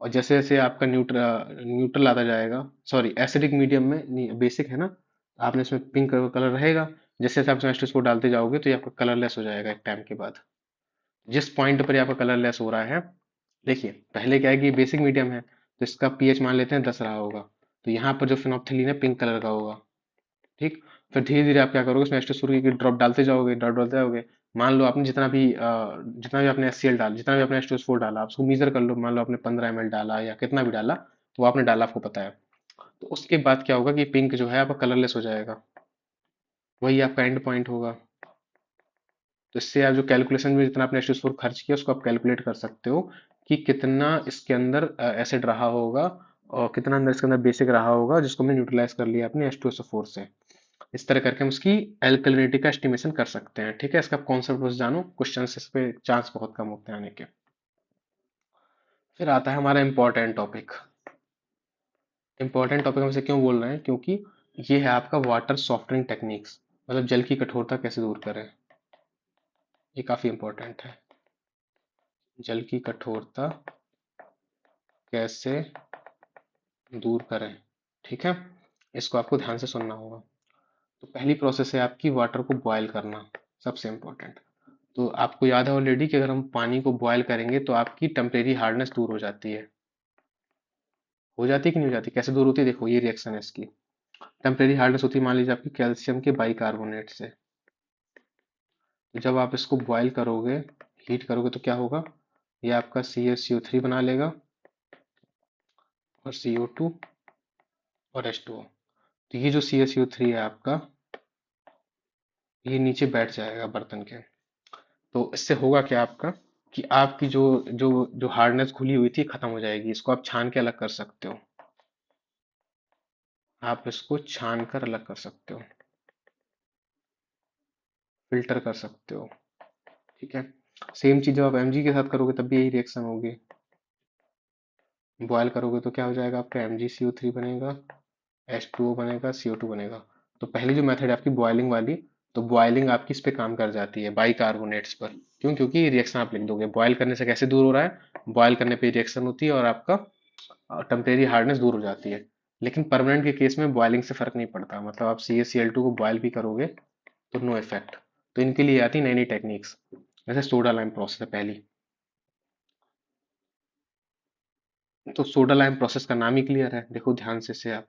और जैसे जैसे आपका न्यूट्रल न्यूट्रल आता जाएगा, सॉरी एसिडिक मीडियम में, बेसिक है ना, आपने इसमें पिंक कलर रहेगा। जैसे जैसे आप इसमें H2SO डालते जाओगे तो ये आपका कलरलेस हो जाएगा एक टाइम के बाद। जिस पॉइंट पर ये आपका कलरलेस हो रहा है, देखिए पहले क्या है कि बेसिक मीडियम है, तो इसका पीएच मान लेते हैं 10 रहा होगा, तो यहाँ पर जो फिनोप्थिलीन है पिंक कलर का होगा, ठीक। फिर धीरे धीरे आप क्या करोगे, उसमें H2SO की ड्रॉप डालते जाओगे, ड्रॉप डालते जाओगे। मान लो आपने जितना भी आपने HCl डाला, जितना भी आपने H2SO डाला, आप उसको मीजर कर लो, मान लो आपने 15 ml डाला या कितना भी डाला, तो वो आपने डाला, आपको पता है। तो उसके बाद क्या होगा कि पिंक जो है आपका कलरलेस हो जाएगा, वही आपका एंड पॉइंट होगा। तो इससे आप जो कैलकुलेशन में जितना आपने H2SO खर्च किया उसको आप कैलकुलेट कर सकते हो कि कितना इसके अंदर एसिड रहा होगा और कितना अंदर इसके अंदर बेसिक रहा होगा, जिसको हमने न्यूट्रलाइज कर लिया अपने H2SO4 से। इस तरह करके हम उसकी एल्कलिनिटी का एस्टिमेशन कर सकते हैं, ठीक है। इसका कॉन्सेप्ट बस जानो, क्वेश्चन इस पे चांस बहुत कम होते हैं आने के। फिर आता है हमारा इंपॉर्टेंट टॉपिक। इंपॉर्टेंट टॉपिक हम इसे क्यों बोल रहे हैं, क्योंकि ये है आपका वाटर सॉफ्टनिंग टेक्निक्स, मतलब जल की कठोरता कैसे दूर करें। ये काफी इंपॉर्टेंट है, जल की कठोरता कैसे दूर करें, ठीक है। इसको आपको ध्यान से सुनना होगा। तो पहली प्रोसेस है आपकी वाटर को बॉयल करना, सबसे इंपॉर्टेंट। तो आपको याद है ऑलरेडी कि अगर हम पानी को बॉयल करेंगे तो आपकी टेम्परेरी हार्डनेस दूर हो जाती है। हो जाती है कि नहीं हो जाती, कैसे दूर होती है, देखो ये रिएक्शन है इसकी। टेम्परेरी हार्डनेस होती है, मान लीजिए आपकी कैल्शियम के बाइकार्बोनेट से। तो जब आप इसको बॉयल करोगे, हीट करोगे, तो क्या होगा, ये आपका CaCO3 बना लेगा और CO2 और H2O। तो ये जो CaCO3 है आपका, ये नीचे बैठ जाएगा बर्तन के। तो इससे होगा क्या आपका, कि आपकी जो जो जो हार्डनेस घुली हुई थी खत्म हो जाएगी। इसको आप छान के अलग कर सकते हो, आप इसको छान कर अलग कर सकते हो, फिल्टर कर सकते हो, ठीक है। सेम चीज जब आप Mg के साथ करोगे तब भी यही रिएक्शन होगी। बॉयल करोगे तो क्या हो जाएगा, आपका MgCO3 बनेगा, H2O बनेगा, CO2 बनेगा। तो पहली जो मेथड है आपकी बॉइलिंग वाली, तो बॉइलिंग आपकी इस पे काम कर जाती है बाइकार्बोनेट्स पर। क्यों, क्योंकि रिएक्शन आप लिख दोगे, बॉयल करने से कैसे दूर हो रहा है, बॉयल करने पे रिएक्शन होती है और आपका टेम्परेरी हार्डनेस दूर हो जाती है। लेकिन परमानेंट के केस में बॉइलिंग से फर्क नहीं पड़ता, मतलब आप CaCl2 को बॉयल भी करोगे तो नो इफेक्ट। तो इनके लिए आती नई नई टेक्निक्स, जैसे सोडा लाइम प्रोसेस है पहली। तो सोडा लाइम प्रोसेस का नाम ही क्लियर है, देखो ध्यान से आप,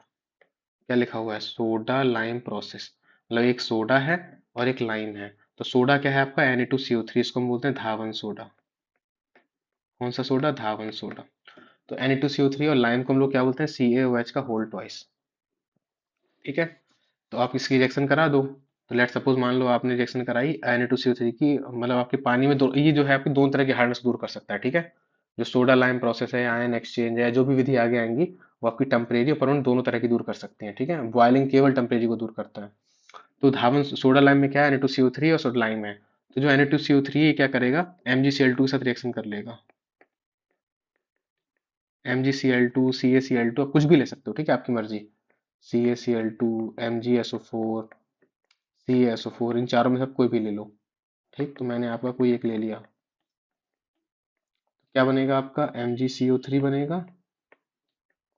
क्या लिखा हुआ है, सोडा लाइम प्रोसेस। मतलब एक सोडा है और एक लाइम है। तो सोडा क्या है आपका, Na2CO3, इसको हम बोलते हैं धावन सोडा। कौन सा सोडा, धावन सोडा। तो Na2CO3 और लाइम को हम लोग क्या बोलते हैं, CaOH का होल ट्वाइस, ठीक है। तो आप इसकी रिएक्शन करा दो। तो लेट सपोज मान लो आपने रिएक्शन कराई Na2CO3 की, मतलब आपके पानी में दो, ये जो है आपकी दोनों तरह की हार्डनेस दूर कर सकता है, ठीक है। जो सोडा लाइम प्रोसेस है, आयन एक्सचेंज है, जो भी विधि आगे आएंगी, वो आपकी टेम्परेरी और परमानेंट दोनों तरह की दूर कर सकती है, ठीक है। बॉइलिंग केवल टेम्परेरी को दूर करता है। तो धावन सोडा लाइम में क्या है, Na2CO3 और सोडा लाइम है। तो जो Na2CO3 है ये क्या करेगा, MgCl2 के साथ रिएक्शन कर लेगा। MgCl2, CaCl2, आप कुछ भी ले सकते हो, ठीक है, आपकी मर्जी। CaCl2, MgSO4, CaSO4, इन चारों में से आप कोई भी ले लो। ठीक, तो मैंने आपका कोई एक ले लिया। क्या बनेगा आपका, MgCO3 बनेगा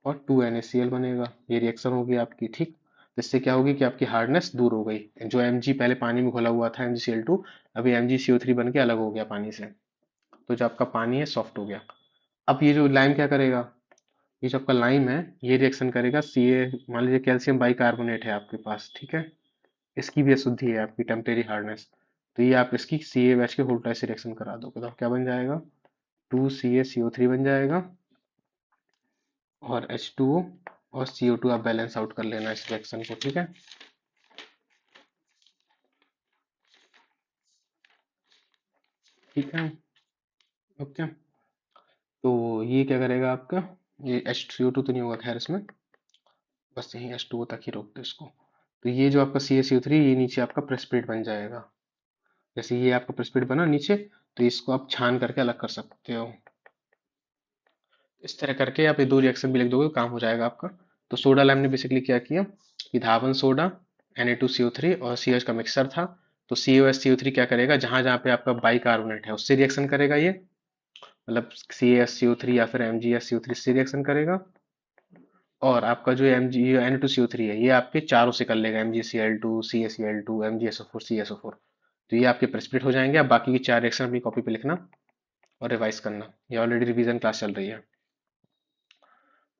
और 2NaCl बनेगा। ये रिएक्शन होगी आपकी, ठीक। तो इससे क्या होगी कि आपकी हार्डनेस दूर हो गई। जो Mg पहले पानी में घुला हुआ था, MgCl2, अभी MgCO3 बन के अलग हो गया पानी से। तो जो आपका पानी है सॉफ्ट हो गया। अब ये जो लाइम क्या करेगा, ये जो आपका लाइम है ये रिएक्शन करेगा मान लीजिए कैल्शियम बाइकार्बोनेट है आपके पास, ठीक है, इसकी भी अशुद्धि है आपकी टेम्परेरी हार्डनेस। तो ये आप इसकी CaOH के होल्टाइड से रिएक्शन करा दोगे तो क्या बन जाएगा, 2CaCO3 बन जाएगा और H2O और CO2 आप बैलेंस आउट कर लेना इस रिएक्शन को, ठीक है। ठीक है, ओके। तो ये क्या करेगा आपका, ये H2O2 तो नहीं होगा खैर इसमें, बस यही H2O तक ही रोक दो इसको। तो ये जो आपका CaCO3 ये नीचे आपका प्रेसिपिटेट बन जाएगा। जैसे ये आपका प्रेसिपिटेट बना नीचे, तो इसको आप छान करके अलग कर सकते हो। इस तरह करके आप ये दो रिएक्शन भी लिख दोगे, काम हो जाएगा आपका। तो सोडा लैम ने बेसिकली क्या किया कि धावन सोडा, Na2CO3 और CH का मिक्सर था। तो CaSCO3 क्या करेगा, जहां जहां पे आपका बाइकार्बोनेट है उससे रिएक्शन करेगा ये, मतलब CaSCO3 या फिर MgSCO3 से रिएक्शन करेगा। और आपका जो Na2CO3 है ये आपके चारों से कर लेगा, MgCl2, CaCl2, MgSO4, CSO4। तो ये आपके प्रेसिपिटेट हो जाएंगे। अब बाकी की चार रिएक्शन अपनी कॉपी पे लिखना और रिवाइज करना, ये ऑलरेडी रिवीजन क्लास चल रही है।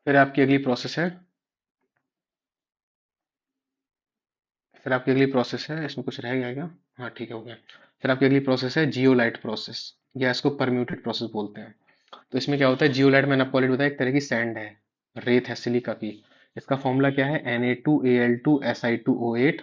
फिर आपकी अगली प्रोसेस है, फिर आपकी अगली प्रोसेस है, इसमें कुछ रह गया क्या, हाँ ठीक है हो गया। फिर आपकी अगली प्रोसेस है जियोलाइट प्रोसेस, या इसको परम्यूटेड प्रोसेस बोलते हैं। तो इसमें क्या होता है, जियोलाइट मैंने आपको ऑलरेडी बताया एक तरह की सैंड है, रेत है सिलिका की। इसका फॉर्मूला क्या है, Na2Al2Si2O8।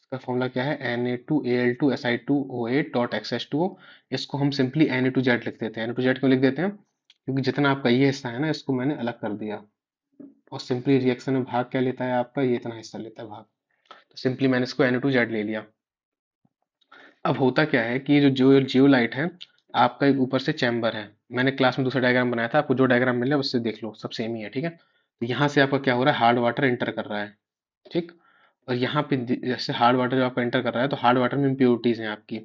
इसका फॉर्मूला क्या है, Na2Al2Si2O8 डॉट XH2O। इसको हम सिंपली Na2Z लिख देते हैं। Na2Z क्यों लिख देते हैं, क्योंकि जितना आपका ये हिस्सा है ना इसको मैंने अलग कर दिया, और सिंपली रिएक्शन में भाग क्या लेता है आपका, ये इतना हिस्सा लेता है भाग। तो सिंपली मैंने इसको Na2Z ले लिया। अब होता क्या है कि ये जो जियोलाइट है, आपका एक ऊपर से चैम्बर है। मैंने क्लास में दूसरा डायग्राम बनाया था, आपको जो डायग्राम मिल रहा है उससे देख लो, सब सेम ही है, ठीक है। तो यहाँ से आपका क्या हो रहा है, हार्ड वाटर एंटर कर रहा है, ठीक। और यहाँ पे जैसे हार्ड वाटर जब आपका एंटर कर रहा है तो हार्ड वाटर में इम्प्योरिटीज हैं आपकी।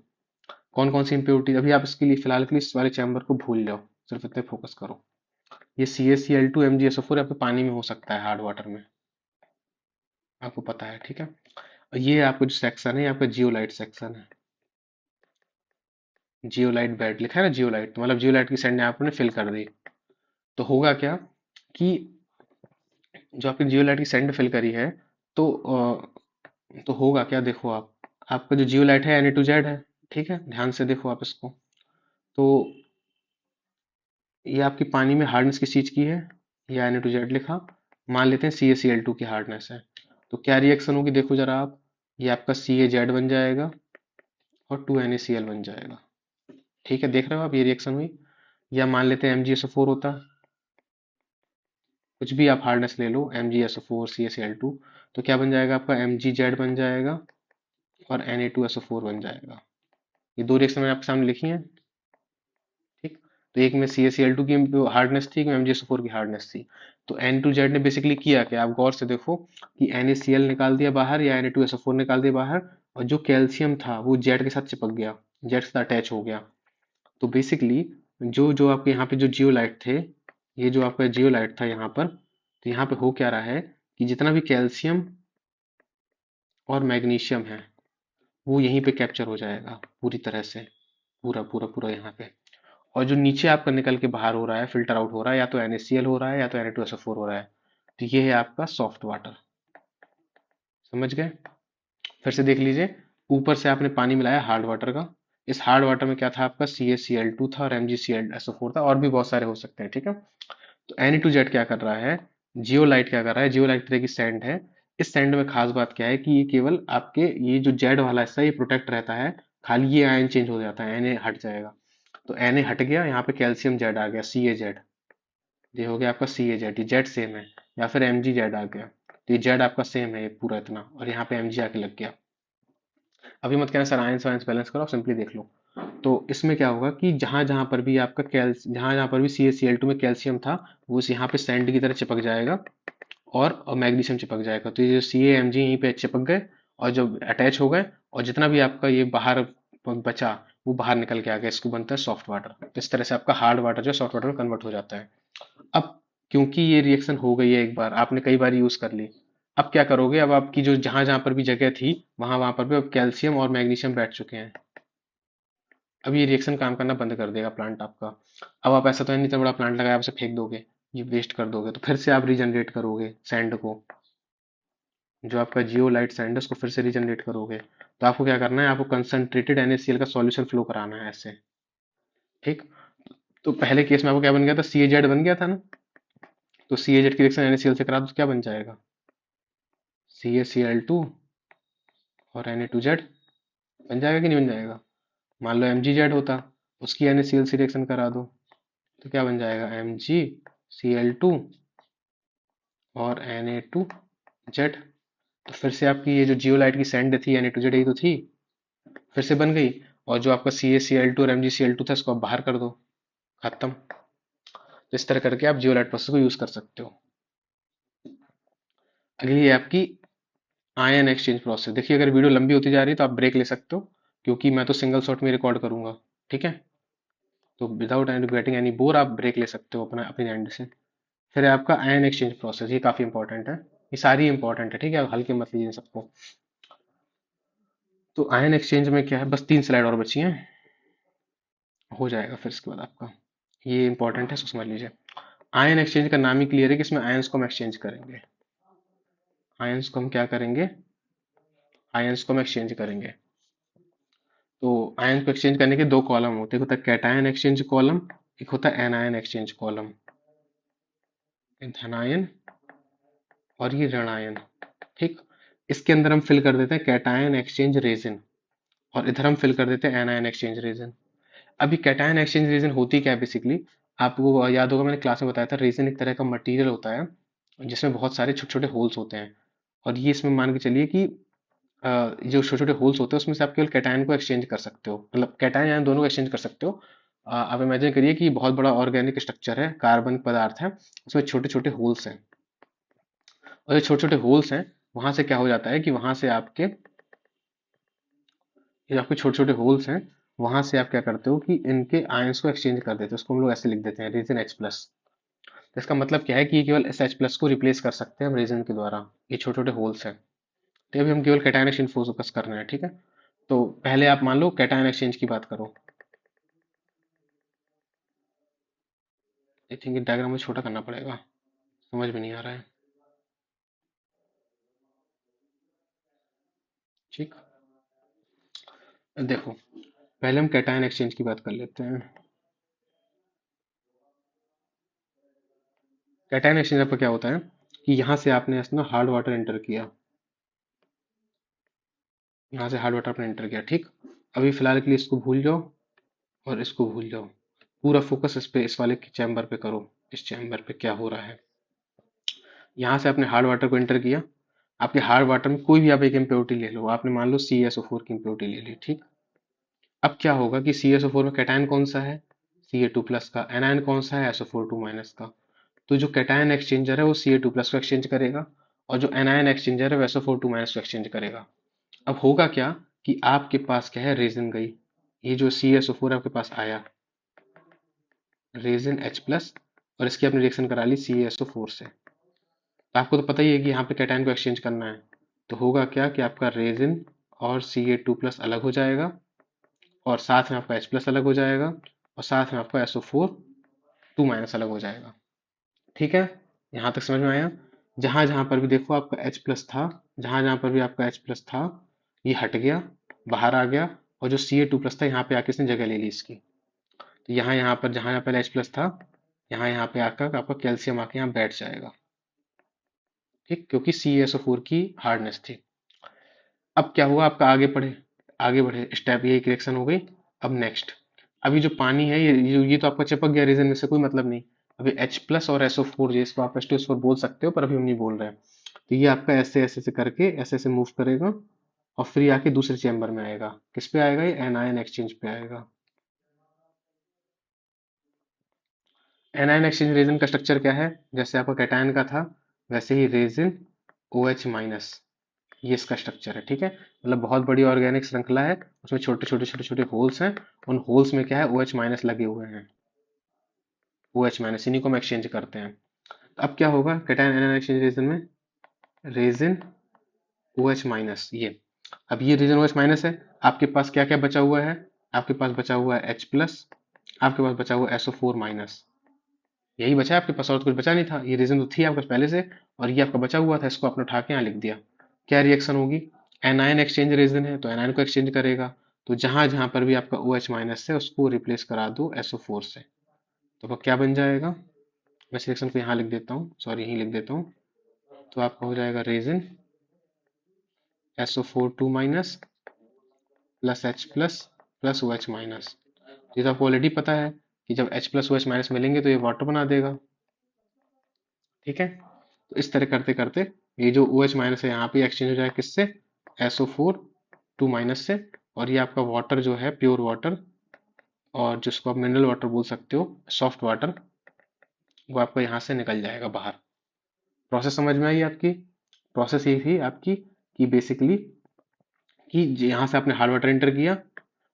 कौन कौन सी इम्प्योरिटीज, अभी आप इसके लिए फिलहाल के लिए इस वाले चैम्बर को भूल जाओ, सिर्फ इतने फोकस करो। ये CaCl2 MgSO4 आपके पानी में हो सकता है, हार्ड वाटर में, आपको पता है, ठीक है। और ये आपका जो सेक्शन है, ये आपका जियोलाइट सेक्शन है। जियोलाइट बेड लिखा है ना, जियोलाइट मतलब जियोलाइट की सैंड आपने फिल कर दी। तो होगा क्या कि जो आपकी जियोलाइट की सैंड फिल करी है, तो तो होगा क्या, देखो आप, आपका जो जियोलाइट है Na2Z है, ठीक है, ध्यान से देखो आप इसको। तो ये आपकी पानी में हार्डनेस किस चीज की है, ये Na2Z लिखा, मान लेते हैं CaCl2 की हार्डनेस है। तो क्या रिएक्शन होगी देखो जरा आप, ये आपका CaZ बन जाएगा और 2NaCl बन जाएगा, ठीक है, देख रहे हो आप ये रिएक्शन हुई। या मान लेते हैं MgSO4 होता, कुछ भी आप हार्डनेस ले लो, MgSO4, CaCl2, तो क्या बन जाएगा आपका, MgZ बन जाएगा और Na2SO4 बन जाएगा। ये दो रिएक्शन मैंने आपके सामने लिखी हैं, ठीक। तो एक में CaCl2 की हार्डनेस थी, एक में MgSO4 की हार्डनेस थी। तो N2Z ने बेसिकली किया कि आप गौर से देखो कि NaCl निकाल दिया बाहर या Na2SO4 निकाल दिया बाहर, और जो कैल्शियम था वो जेड के साथ चिपक गया, जेड के साथ अटैच हो गया। तो बेसिकली जो जो आपके यहाँ पे जो जियोलाइट थे, ये जो आपका जियोलाइट था यहाँ पर, तो यहाँ पे हो क्या रहा है कि जितना भी कैल्शियम और मैग्नीशियम है वो यहीं पे कैप्चर हो जाएगा पूरी तरह से, पूरा पूरा पूरा यहाँ पे। और जो नीचे आपका निकल के बाहर हो रहा है, फिल्टर आउट हो रहा है, या तो NaCl हो रहा है या तो Na2SO4 हो रहा है। तो ये है आपका सॉफ्ट वाटर, समझ गए। फिर से देख लीजिए, ऊपर से आपने पानी मिलाया हार्ड वाटर का, इस हार्ड वाटर में क्या था आपका, CaCl2 था और MgClSO4 था, और भी बहुत सारे हो सकते हैं, ठीक है। तो Na2Z क्या कर रहा है, जियोलाइट क्या कर रहा है, जियोलाइट तरह की सैंड है। इस सैंड में खास बात क्या है कि ये केवल आपके ये जो जेड वाला हिस्सा है, ये प्रोटेक्ट रहता है, खाली ये आयन चेंज हो जाता है, Na हट जाएगा। तो Na हट गया, यहाँ पे कैल्शियम जेड आ गया, CaZ। ये हो गया आपका CaZ, ये जेड सेम है। या फिर MgZ आ गया, तो ये जेड आपका सेम है ये पूरा इतना, और यहाँ पे Mg आके लग गया। अभी मत कहना सर आयंस वायंस बैलेंस करो, आप सिंपली देख लो। तो इसमें क्या होगा कि जहां जहां पर भी आपका जहां जहां पर भी CaCl2 में कैल्शियम था, वो उस यहाँ पे सैंड की तरह चिपक जाएगा, और मैग्नीशियम चिपक जाएगा। तो ये जो CaMg यहीं पे चिपक गए और जब अटैच हो गए, और जितना भी आपका ये बाहर बचा वो बाहर निकल के आ गया, इसको बनता है सॉफ्ट वाटर। तो इस तरह से आपका हार्ड वाटर जो सॉफ्ट वाटर में कन्वर्ट हो जाता है। अब क्योंकि ये रिएक्शन हो गई है एक बार, आपने कई बार यूज कर ली, अब क्या करोगे, अब आपकी जो जहां जहां पर भी जगह थी वहां वहां पर भी अब कैल्शियम और मैग्नीशियम बैठ चुके हैं। अब ये रिएक्शन काम करना बंद कर देगा प्लांट आपका। अब आप ऐसा तो है नहीं, इतना बड़ा प्लांट लगाया आप उसे फेंक दोगे, ये वेस्ट कर दोगे, तो फिर से आप रीजनरेट करोगे सैंड को, जो आपका जियोलाइट सैंड है उसको फिर से रीजनरेट करोगे। तो आपको क्या करना है, आपको कंसंट्रेटेड NaCl का सॉल्यूशन फ्लो कराना है ऐसे। ठीक। तो पहले केस में आपको क्या बन गया था, CaZ बन गया था ना। तो CaZ की रिएक्शन NaCl से करा दो तो क्या बन जाएगा, CaCl2 और Na2Z बन जाएगा कि नहीं बन जाएगा। मान लो MgZ होता, उसकी NaCl से रिएक्शन करा दो तो क्या बन जाएगा, MgCl2 और Na2Z। तो फिर से आपकी ये जो जियोलाइट की सैंड थी Na2Z यही तो थी, फिर से बन गई। और जो आपका CaCl2 और MgCl2 था इसको आप बाहर कर दो, खत्म। तो इस तरह करके आप जियोलाइट प्रोसेस को यूज कर सकते हो। अगली है आपकी आयन एक्सचेंज प्रोसेस। देखिए अगर वीडियो लंबी होती जा रही है तो आप ब्रेक ले सकते हो, क्योंकि मैं तो सिंगल शॉट में रिकॉर्ड करूंगा। ठीक है, तो विदाउट गेटिंग एनी बोर आप ब्रेक ले सकते हो अपना अपनी एंड से। फिर है आपका आयन एक्सचेंज प्रोसेस, ये काफी इंपॉर्टेंट है, ये सारी इंपॉर्टेंट है, ठीक है, हल्के मत लीजिए इन सबको। तो आयन एक्सचेंज में क्या है, बस 3 स्लाइड और बची हैं, हो जाएगा फिर इसके बाद आपका। ये इंपॉर्टेंट है, इसको समझ लीजिए। आयन एक्सचेंज का नाम ही क्लियर है कि इसमें आयंस को हम एक्सचेंज करेंगे। आयंस को हम क्या करेंगे, आयंस को हम एक्सचेंज करेंगे। तो आयन को एक्सचेंज करने के 2 कॉलम होते हैं, एक होता है कैटायन एक्सचेंज कॉलम, एक होता है एनायन एक्सचेंज कॉलम। धनायन और ये ऋणायन। ठीक। इसके अंदर हम फिल कर देते हैं कैटायन एक्सचेंज रेजिन, और इधर हम फिल कर देते हैं एनायन एक्सचेंज रेजिन। अभी कैटायन एक्सचेंज रेजिन होती क्या है बेसिकली, आपको याद होगा मैंने क्लास में बताया था, रेजिन एक तरह का मटेरियल होता है जिसमें बहुत सारे छोटे छोटे होल्स होते हैं। और ये इसमें मान के चलिए कि जो छोटे छोटे होल्स होते हैं उसमें से आप केवल कैटायन को एक्सचेंज कर सकते हो, मतलब कैटायन आयन दोनों को एक्सचेंज कर सकते हो। आप इमेजिन करिए कि बहुत बड़ा ऑर्गेनिक स्ट्रक्चर है, कार्बन पदार्थ है, उसमें छोटे छोटे होल्स हैं, और ये छोटे छोटे होल्स हैं, वहां से क्या हो जाता है कि वहां से आपके, ये आपके छोटे छोटे होल्स हैं, वहां से आप क्या करते हो कि इनके आयंस को एक्सचेंज कर देते हो, उसको हम लोग ऐसे लिख देते हैं रीजन H+। तो इसका मतलब क्या है कि ये केवल इस H+ को रिप्लेस कर सकते हैं हम रीजन के द्वारा, ये छोटे छोटे होल्स हैं। तो अभी हम केवल कैटायन एक्सचेंज फोकस कर रहे हैं, ठीक है। तो पहले आप मान लो कैटायन एक्सचेंज की बात करो। आई थिंक डायग्राम मुझे छोटा करना पड़ेगा, समझ में नहीं आ रहा है। ठीक। देखो पहले हम कैटायन एक्सचेंज की बात कर लेते हैं। कैटायन एक्सचेंज पर क्या होता है कि यहाँ से आपने अपना हार्ड वाटर एंटर किया, यहाँ से हार्ड वाटर आपने एंटर किया, ठीक। अभी फिलहाल के लिए इसको भूल जाओ और इसको भूल जाओ, पूरा फोकस इस पे, इस वाले चैम्बर पे करो, इस चैम्बर पे क्या हो रहा है। यहाँ से आपने हार्ड वाटर को एंटर किया, आपके हार्ड वाटर में कोई भी आप एक इम्प्योरिटी ले लो, आपने मान लो CaSO4 की इम्प्योरिटी ले ली, ठीक। अब क्या होगा कि CaSO4 में कैटायन कौन सा है, Ca2+ का, एनायन कौन सा है, SO4 का। तो जो कैटायन एक्सचेंजर है वो Ca2+ को एक्सचेंज करेगा, और जो एनायन एक्सचेंजर है वो SO4 को एक्सचेंज करेगा। अब होगा क्या कि आपके पास क्या है, रेजिन गई, ये जो CaSO4 आपके पास आया, रेजिन H+, और इसकी आपने रिएक्शन करा ली CaSO4 से। तो आपको तो पता ही है कि यहाँ पे कैटायन को एक्सचेंज करना है, तो होगा क्या कि आपका रेजिन और Ca2+ अलग हो जाएगा, और साथ में आपका H+ अलग हो जाएगा, और साथ में आपका SO4 अलग हो जाएगा। ठीक है, यहाँ तक समझ में आया। जहां जहां पर भी देखो आपका H+ था, जहां जहां पर भी आपका H+ था, ये हट गया, बाहर आ गया, और जो Ca2+ था यहाँ पे आके इसने जगह ले ली इसकी। तो यहाँ यहाँ पर जहां यहाँ पर H+ था, यहाँ यहाँ पे आकर आपका कैल्शियम आके यहाँ बैठ जाएगा, ठीक, क्योंकि CaSO4 की हार्डनेस थी। अब क्या हुआ, आपका आगे बढ़े स्टेप, ये एक रिएक्शन हो गई। अब नेक्स्ट, अभी जो पानी है ये तो आपका चिपक गया रीजन में से, कोई मतलब नहीं। अभी H+ और SO4, जिसको आप H2SO4 बोल सकते हो, पर अभी हम नहीं बोल रहे हैं। तो ये आपका ऐसे ऐसे से करके ऐसे ऐसे मूव करेगा, और फिर ये आके दूसरे चैम्बर में आएगा। किस पे आएगा? ये एनायन एक्सचेंज पे आएगा। एनायन एक्सचेंज रेजन का स्ट्रक्चर क्या है? जैसे आपका कैटायन का था वैसे ही रेजिन OH माइनस, ये इसका स्ट्रक्चर है। ठीक है, मतलब बहुत बड़ी ऑर्गेनिक श्रृंखला है, उसमें छोटे छोटे छोटे छोटे होल्स हैं, उन होल्स में क्या है? OH माइनस लगे हुए हैं। OH माइनस इन्हीं को हम एक्सचेंज करते हैं। अब क्या होगा कैटायन एनायन एक्सचेंज रीजन में? रेजिन OH माइनस, ये अब ये रीजन OH माइनस है। आपके पास क्या क्या बचा हुआ है? आपके पास बचा हुआ है H प्लस, आपके पास बचा हुआ है SO4 माइनस, यही बचा है आपके पास, और तो कुछ बचा नहीं था। ये रीजन तो थी आपके पास पहले से, और ये आपका बचा हुआ था, इसको आपने उठा के यहाँ लिख दिया। क्या रिएक्शन होगी? एनायन एक्सचेंज रीजन है तो एनायन को एक्सचेंज करेगा, तो जहां जहां पर भी आपका OH माइनस है उसको रिप्लेस करा दो SO4 से। तो अब क्या बन जाएगा? मैं इस रिएक्शन को यहाँ लिख देता हूँ, सॉरी यहीं लिख देता हूँ। तो आपका हो जाएगा resin SO4 2 minus plus H plus plus OH minus. ये तो आपको ऑलरेडी पता है कि जब H प्लस OH माइनस मिलेंगे तो ये वाटर बना देगा। ठीक है, तो इस तरह करते करते ये जो OH माइनस है यहाँ पे एक्सचेंज हो जाएगा किससे? SO4 2 माइनस से। और ये आपका वाटर जो है प्योर वाटर, और जिसको आप मिनरल वाटर बोल सकते हो, सॉफ्ट वाटर, वो आपका यहाँ से निकल जाएगा बाहर। प्रोसेस समझ में आई आपकी? प्रोसेस यही थी आपकी कि बेसिकली कि यहाँ से आपने हार्ड वाटर एंटर किया,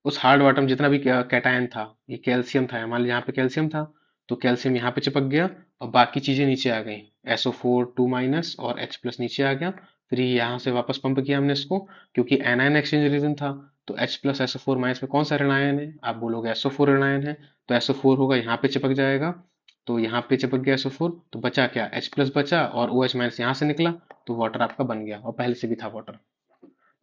उस हार्ड वाटर में जितना भी कैटायन था, ये कैल्शियम था, मान लीजिए यहाँ पे कैल्शियम था, तो कैल्शियम यहाँ पे चिपक गया और बाकी चीजें नीचे आ गई। SO4 2 माइनस और H प्लस नीचे आ गया। फिर ये यहाँ से वापस पंप किया हमने इसको, क्योंकि एनायन एक्सचेंज रीजन था। तो H प्लस SO4 माइनस में कौन सा ऋण आयन है? आप बोलोगे SO4 ऋण आयन है, तो SO4 होगा यहाँ पे चिपक जाएगा। तो यहाँ पे चिपक गया SO4, तो बचा क्या? H प्लस बचा, और OH माइनस यहाँ से निकला, तो वाटर आपका बन गया, और पहले से भी था वाटर।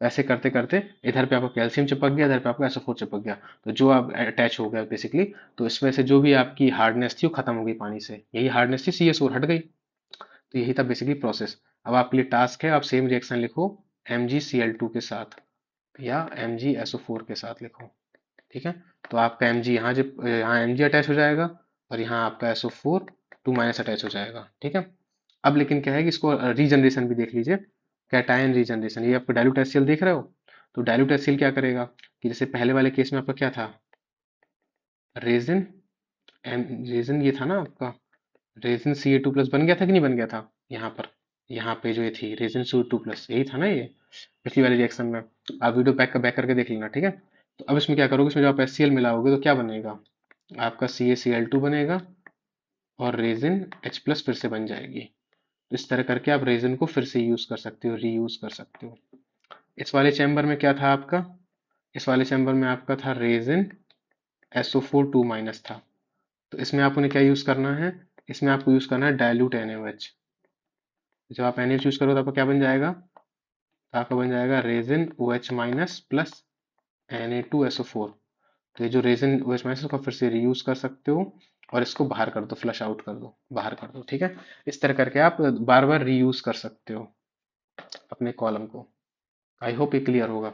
ऐसे करते करते इधर पे आपका कैल्शियम चिपक गया, इधर पे आपका SO4 चिपक गया, तो जो आप अटैच हो गया बेसिकली। तो इसमें से जो भी आपकी हार्डनेस थी वो खत्म हो गई पानी से, यही हार्डनेस थी, CH4 हट गई। तो यही था बेसिकली प्रोसेस। अब आपके लिए टास्क है, आप सेम रिएक्शन लिखो MgCl2 के साथ या MgSO4 के साथ लिखो। ठीक है, तो आपका Mg यहाँ Mg अटैच हो जाएगा, और यहाँ आपका SO4 2 माइनस अटैच हो जाएगा। ठीक है, अब लेकिन क्या है कि इसको रीजनरेशन भी देख लीजिए, कैटायन रीजनरेशन। ये आपको डाइल्यूट HCl देख रहे हो, तो डाइल्यूट HCl क्या करेगा कि जैसे पहले वाले केस में आपका क्या था? रेजिन रेजिन ये था ना आपका, रेजिन Ca2 प्लस बन गया था कि नहीं बन गया था? यहाँ पर, यहाँ पे जो ये थी रेजिन Ca2 प्लस, यही था ना ये पिछली वाली रिएक्शन में। आप वीडियो बैक करके देख लेना। ठीक है, तो अब इसमें क्या करोगे, इसमें जब आप HCl मिलाओगे तो क्या बनेगा? आपका CaCl2 बनेगा, और रेजिन H प्लस फिर से बन जाएगी। इस तरह करके आप रेजिन को फिर से यूज कर सकते हो, रीयूज कर सकते हो। इस वाले चैम्बर में क्या था आपका? इस वाले चैम्बर में आपका था रेजिन SO4 2 माइनस था। तो इसमें आपको क्या यूज करना है? इसमें आपको यूज करना है डाइल्यूट NaOH। जब आप NaOH यूज करोगे तो आपका क्या बन जाएगा? तो आपका बन जाएगा resin OH minus plus Na2SO4। तो ये जो रेजिन OH माइनस उसको फिर से रीयूज कर सकते हो, और इसको बाहर कर दो, फ्लश आउट कर दो, बाहर कर दो। ठीक है, इस तरह करके आप बार बार रीयूज कर सकते हो अपने कॉलम को। आई होप ये क्लियर होगा।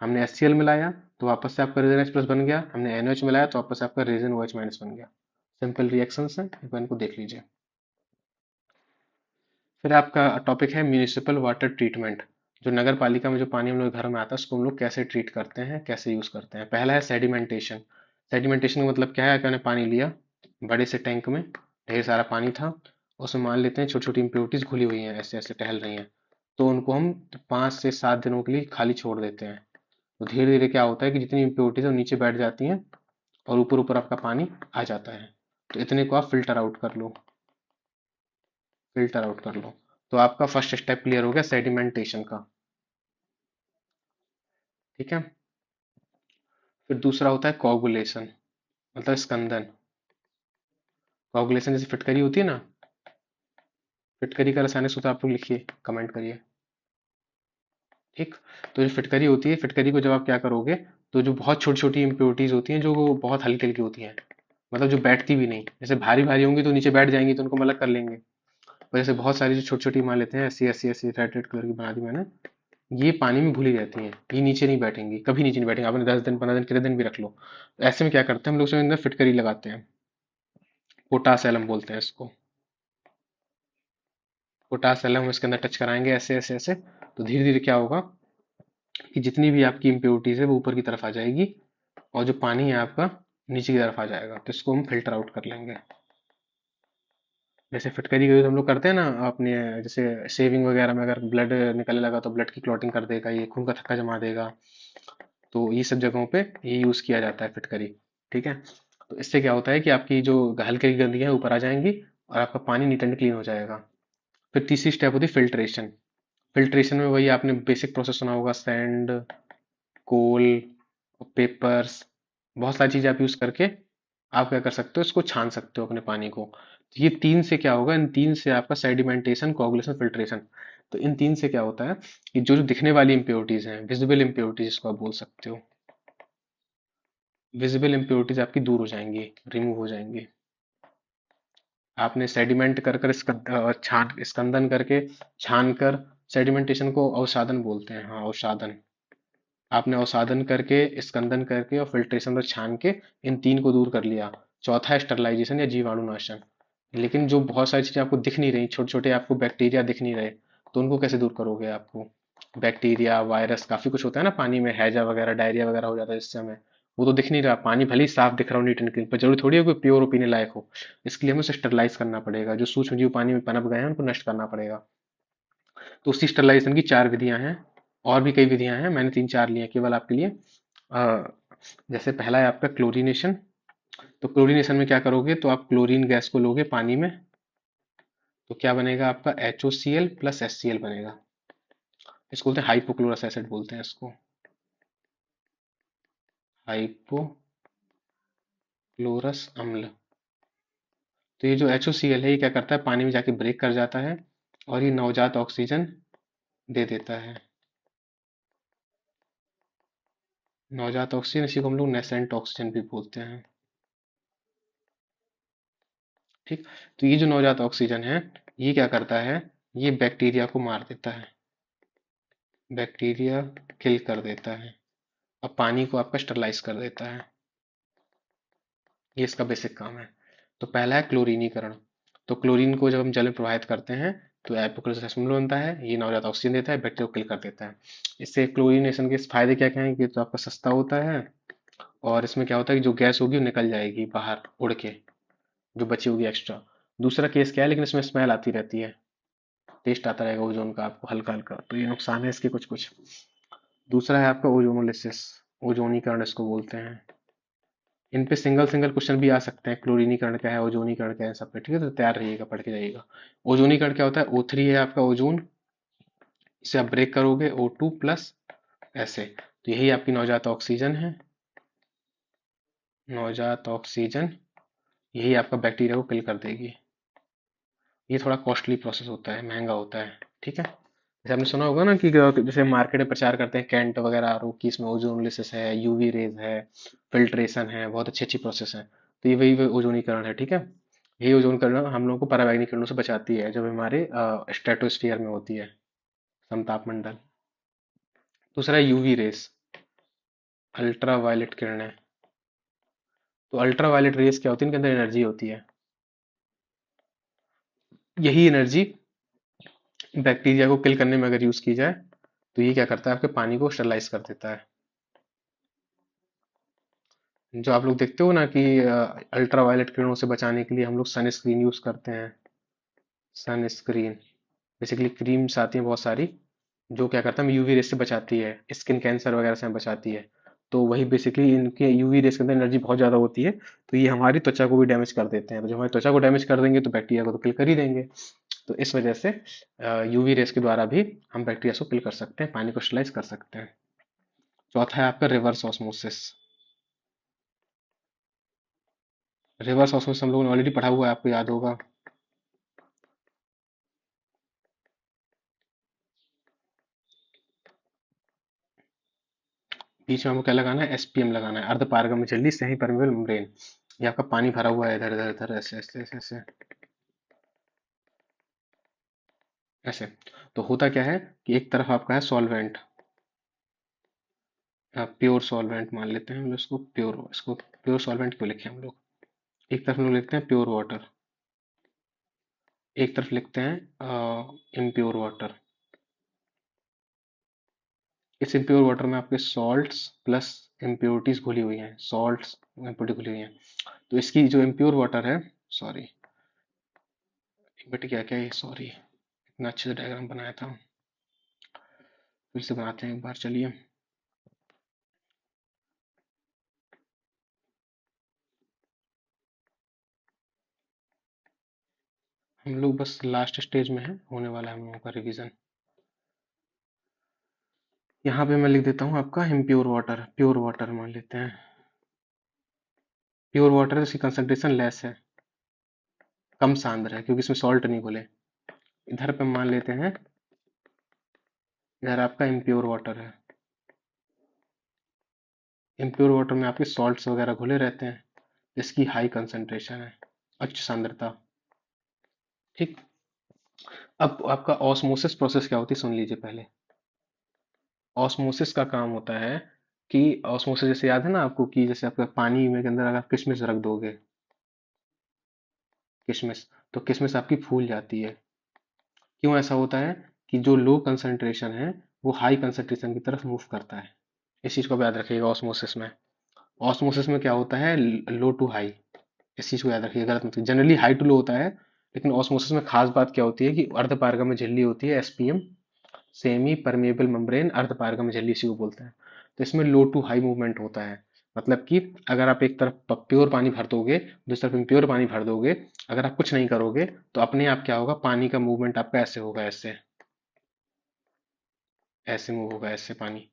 हमने HCl मिलाया तो वापस से आपका रेजन H प्लस बन गया, हमने NaOH मिलाया तो वापस से आपका रेजन OH माइनस बन गया। सिंपल रिएक्शंस हैं, एक बार इनको देख लीजिए। फिर आपका टॉपिक है म्यूनिसिपल वाटर ट्रीटमेंट। जो नगर पालिका में जो पानी हम लोग घर में आता है उसको हम लोग कैसे ट्रीट करते हैं, कैसे यूज करते हैं। पहला है सेडिमेंटेशन। सेडिमेंटेशन का मतलब क्या है कि हमने पानी लिया बड़े से टैंक में, ढेर सारा पानी था, उसमें मान लेते हैं छोटी छोटी इंप्योरिटीज घुली हुई हैं, ऐसे ऐसे टहल रही हैं, तो उनको हम 5 से 7 दिनों के लिए खाली छोड़ देते हैं। तो धीरे धीरे क्या होता है कि जितनी इम्प्योरिटीज है वो नीचे बैठ जाती हैं, और ऊपर ऊपर आपका पानी आ जाता है। तो इतने को आप फिल्टर आउट कर लो, फिल्टर आउट कर लो। तो आपका फर्स्ट स्टेप क्लियर हो गया सेडिमेंटेशन का। ठीक है, फिर दूसरा होता है कोगुलेशन, मतलब स्कंदन। कोगुलेशन जैसे फिटकरी होती है ना, फिटकरी का रसायनिक सूत्र आप लोग लिखिए, कमेंट करिए। ठीक, तो जो फिटकरी होती है, फिटकरी को जब आप क्या करोगे, तो जो बहुत छोटी छोटी इंप्योरिटीज होती हैं जो बहुत हल्की हल्की होती हैं, मतलब जो बैठती भी नहीं, जैसे भारी भारी होंगी तो नीचे बैठ जाएंगी तो उनको हम अलग कर लेंगे। और जैसे बहुत सारी जो छोटी छोटी मान लेते हैं, ऐसी ऐसी ऐसी रेड रेड कलर की बना दी मैंने, ये पानी में घुली रहती हैं, ये नीचे नहीं बैठेंगी, कभी नीचे नहीं बैठेंगे। आपने 10 दिन 15 दिन कितने दिन भी रख लो, तो ऐसे में क्या करते हैं हम लोग, उसमें अंदर फिटकरी लगाते हैं, पोटास एलम बोलते हैं इसको। पोटास एलम हम इसके अंदर टच कराएंगे ऐसे ऐसे ऐसे, तो धीरे धीरे क्या होगा कि जितनी भी आपकी इम्प्योरिटीज है वो ऊपर की तरफ आ जाएगी और जो पानी है आपका नीचे की तरफ आ जाएगा, तो इसको हम फिल्टर आउट कर लेंगे। जैसे फिटकरी का यूज हम लोग करते हैं ना अपने, जैसे शेविंग वगैरह में अगर ब्लड निकलने लगा तो ब्लड की क्लॉटिंग कर देगा, ये खून का थक्का जमा देगा, तो ये सब जगहों पे ये यूज किया जाता है फिटकरी। ठीक है, तो इससे क्या होता है कि आपकी जो हल्की गंदगी है ऊपर आ जाएंगी और आपका पानी नीट एंड क्लीन हो जाएगा। फिर तीसरी स्टेप होती है फिल्ट्रेशन। फिल्ट्रेशन में वही आपने बेसिक प्रोसेस सुना होगा, सैंड, कोल, पेपर्स, बहुत सारी चीजें आप यूज करके आप क्या कर सकते हो, इसको छान सकते हो अपने पानी को। तो ये तीन से क्या होगा, इन तीन से आपका सेडिमेंटेशन, कोagulation, फिल्ट्रेशन। तो इन तीन से क्या होता है कि जो जो दिखने वाली इंप्योरिटीज हैं, विजिबल इंप्योरिटीज इसको आप बोल सकते हो, विजिबल इंप्योरिटीज आपकी दूर हो जाएंगी, रिमूव हो जाएंगी। आपने सेडिमेंट कर कर छान स्कंदन करके छान कर, सेडिमेंटेशन को अवसादन बोलते हैं, हाँ अवसादन। आपने अवसादन करके, स्कंदन करके और फिल्ट्रेशन और छान के इन तीन को दूर कर लिया। चौथा है स्टरलाइजेशन या जीवाणुनाशन। लेकिन जो बहुत सारी चीजें आपको दिख नहीं रही, छोटे छोटे आपको बैक्टीरिया दिख नहीं रहे, तो उनको कैसे दूर करोगे आपको? बैक्टीरिया, वायरस, काफी कुछ होता है ना पानी में, हैजा वगैरह, डायरिया वगैरह हो जाता है इससे हमें। वो तो दिख नहीं रहा, पानी भले ही साफ दिख रहा हो, नीट एंड क्लीन, पर जरूरी थोड़ी है कोई प्योर और पीने लायक हो। इसके लिए हमें उसे स्टरलाइज करना पड़ेगा, जो सूक्ष्म जीव पानी में पनप गए हैं उनको नष्ट करना पड़ेगा। तो उसी स्टरलाइजेशन की चार विधियां हैं, और भी कई विधियां हैं, मैंने तीन चार ली हैं केवल आपके लिए। अ, जैसे पहला है आपका क्लोरीनेशन। तो क्लोरीनेशन में क्या करोगे, तो आप क्लोरीन गैस को लोगे पानी में, तो क्या बनेगा आपका HOCl प्लस HCl बनेगा। इसको बोलते हैं हाइपोक्लोरस एसिड बोलते हैं इसको, हाइपोक्लोरस अम्ल। तो ये जो HOCl है ये क्या करता है, पानी में जाके ब्रेक कर जाता है और ये नवजात ऑक्सीजन दे देता है। नवजात ऑक्सीजन, इसी को हम लोग नेसेंट ऑक्सीजन भी बोलते हैं। ठीक, तो ये जो नवजात ऑक्सीजन है ये क्या करता है, ये बैक्टीरिया को मार देता है, बैक्टीरिया किल कर देता है और पानी को आपका स्टरलाइज कर देता है। ये इसका बेसिक काम है। तो पहला है क्लोरीनीकरण। तो क्लोरीन को जब हम जल में प्रवाहित करते हैं तो एपोक्लोरिस अम्ल बनता है, ये नवजात ऑक्सीजन देता है, बैक्टीरिया को किल कर देता है। इससे क्लोरीनेशन के फायदे क्या क्या हैं कि तो आपका सस्ता होता है, और इसमें क्या होता है कि जो गैस होगी वो निकल जाएगी बाहर उड़ के, जो बची होगी एक्स्ट्रा। दूसरा केस क्या है, लेकिन इसमें स्मेल आती रहती है, टेस्ट आता रहेगा ओजोन का आपको हल्का हल्का, तो ये नुकसान है इसके कुछ कुछ। दूसरा है आपका ओजोनोलिसिस, ओजोनीकरण इसको बोलते हैं। इन पे सिंगल सिंगल क्वेश्चन भी आ सकते हैं, क्लोरीनीकरण क्या है, ओजोनीकरण क्या है, सब पे ठीक है, तो तैयार रहिएगा, पढ़ के जाइएगा। ओजोनीकरण क्या होता है, O3 है आपका ओजोन, इसे आप ब्रेक करोगे O2 प्लस, ऐसे, तो यही आपकी नवजात ऑक्सीजन है, नवजात ऑक्सीजन, यही आपका बैक्टीरिया को किल कर देगी। ये थोड़ा कॉस्टली प्रोसेस होता है, महंगा होता है, ठीक है। जैसे आपने सुना होगा ना कि जैसे मार्केट में प्रचार करते हैं कैंट वगैरह आर की, इसमें ओजोनलिसिस है, यूवी रेज है, फिल्ट्रेशन है, बहुत अच्छी अच्छी प्रोसेस है। तो ये वही वही ओजोनीकरण है, ठीक है। यही ओजोनीकरण हम लोगों को पराबैंगनी किरणों से बचाती है, जब हमारे स्ट्रेटोस्फियर में होती है, समताप मंडल। दूसरा है यूवी रेस, अल्ट्रा वायलेट किरणें। तो अल्ट्रा वायलेट रेस क्या होती है, इनके अंदर एनर्जी होती है, यही एनर्जी बैक्टीरिया को किल करने में अगर यूज की जाए तो ये क्या करता है, आपके पानी को स्टरलाइज कर देता है। जो आप लोग देखते हो ना कि अल्ट्रा वायलेट किरणों से बचाने के लिए हम लोग सनस्क्रीन यूज करते हैं, सनस्क्रीन बेसिकली क्रीम्स आती हैं बहुत सारी, जो क्या करता है यूवी रेस से बचाती है, स्किन कैंसर वगैरह से बचाती है। तो वही बेसिकली इनके यूवी रेस के अंदर एनर्जी बहुत ज़्यादा होती है, तो ये हमारी त्वचा को भी डैमेज कर देते हैं, तो जब हमारी त्वचा को डैमेज कर देंगे तो बैक्टीरिया को तो किल कर ही देंगे। तो इस वजह से यूवी रेस के द्वारा भी हम बैक्टीरिया को किल कर सकते हैं, पानी को स्टरलाइज कर सकते हैं। चौथा है आपका रिवर्स ऑस्मोसिस। रिवर्स ऑस्मोसिस हम लोगों ने ऑलरेडी पढ़ा हुआ है, आपको याद होगा। बीच में हमको क्या लगाना है, SPM लगाना है, अर्ध पारगम्य सेमी परमेबल मेम्ब्रेन। ये आपका पानी भरा हुआ है इधर इधर इधर, ऐसे ऐसे ऐसे ऐसे ऐसे। तो होता क्या है कि एक तरफ आपका है सॉल्वेंट, प्योर सॉल्वेंट मान लेते हैं हम लोग इसको, प्योर, इसको प्योर सॉल्वेंट क्यों लिखे हम लोग। एक तरफ हम लोग लिखते हैं प्योर वाटर, एक तरफ लिखते हैं इम्प्योर वाटर। इस इम्प्योर वाटर में आपके सॉल्ट्स प्लस इम्प्योरिटीज घुली हुई हैं, सॉल्ट्स इम्प्योरिटी घुली हुई हैं। तो इसकी जो इम्प्योर वाटर है, सॉरी बट क्या क्या ये, सॉरी इतना अच्छे से डायग्राम बनाया था, फिर से बनाते हैं एक बार, चलिए। हम लोग बस लास्ट स्टेज में हैं, होने वाला है हम लोगों का रिवीजन। यहाँ पे मैं लिख देता हूँ आपका इम्प्योर वाटर, प्योर वाटर मान लेते हैं। प्योर वाटर इसकी कंसंट्रेशन लेस है, कम सांद्र है, क्योंकि इसमें सॉल्ट नहीं घुले। इधर पे मान लेते हैं, इधर आपका इम्प्योर वाटर है। इम्प्योर वाटर में आपके सॉल्ट्स वगैरह घुले रहते हैं, इसकी हाई कंसंट्रेशन है, उच्च सांद्रता। ठीक। अब आपका ऑस्मोसिस प्रोसेस क्या होती है सुन लीजिए पहले। ऑस्मोसिस का काम होता है कि ऑस्मोसिस, जैसे याद है ना आपको कि जैसे आपका पानी में के अंदर अगर आप किशमिश रख दोगे, किशमिश, तो किशमिश आपकी फूल जाती है। क्यों ऐसा होता है? कि जो लो कंसंट्रेशन है वो हाई कंसंट्रेशन की तरफ मूव करता है। इस चीज को याद रखिएगा ऑस्मोसिस में। ऑस्मोसिस में क्या होता है, लो टू हाई। इस चीज को याद रखिएगा, गलत मत, जनरली हाई टू लो होता है, लेकिन ऑस्मोसिस में खास बात क्या होती है कि अर्धपारगम्य झिल्ली होती है, एसपीएम, सेमी परमेबल मेम्ब्रेन अर्धपारगम्य झिल्ली, इसी को बोलते हैं। तो इसमें लो टू हाई मूवमेंट होता है। मतलब कि अगर आप एक तरफ प्योर पानी भर दोगे, दूसरी तरफ इम्प्योर पानी भर दोगे, अगर आप कुछ नहीं करोगे तो अपने आप क्या होगा, पानी का मूवमेंट आपका ऐसे होगा, ऐसे ऐसे मूव होगा, ऐसे पानी।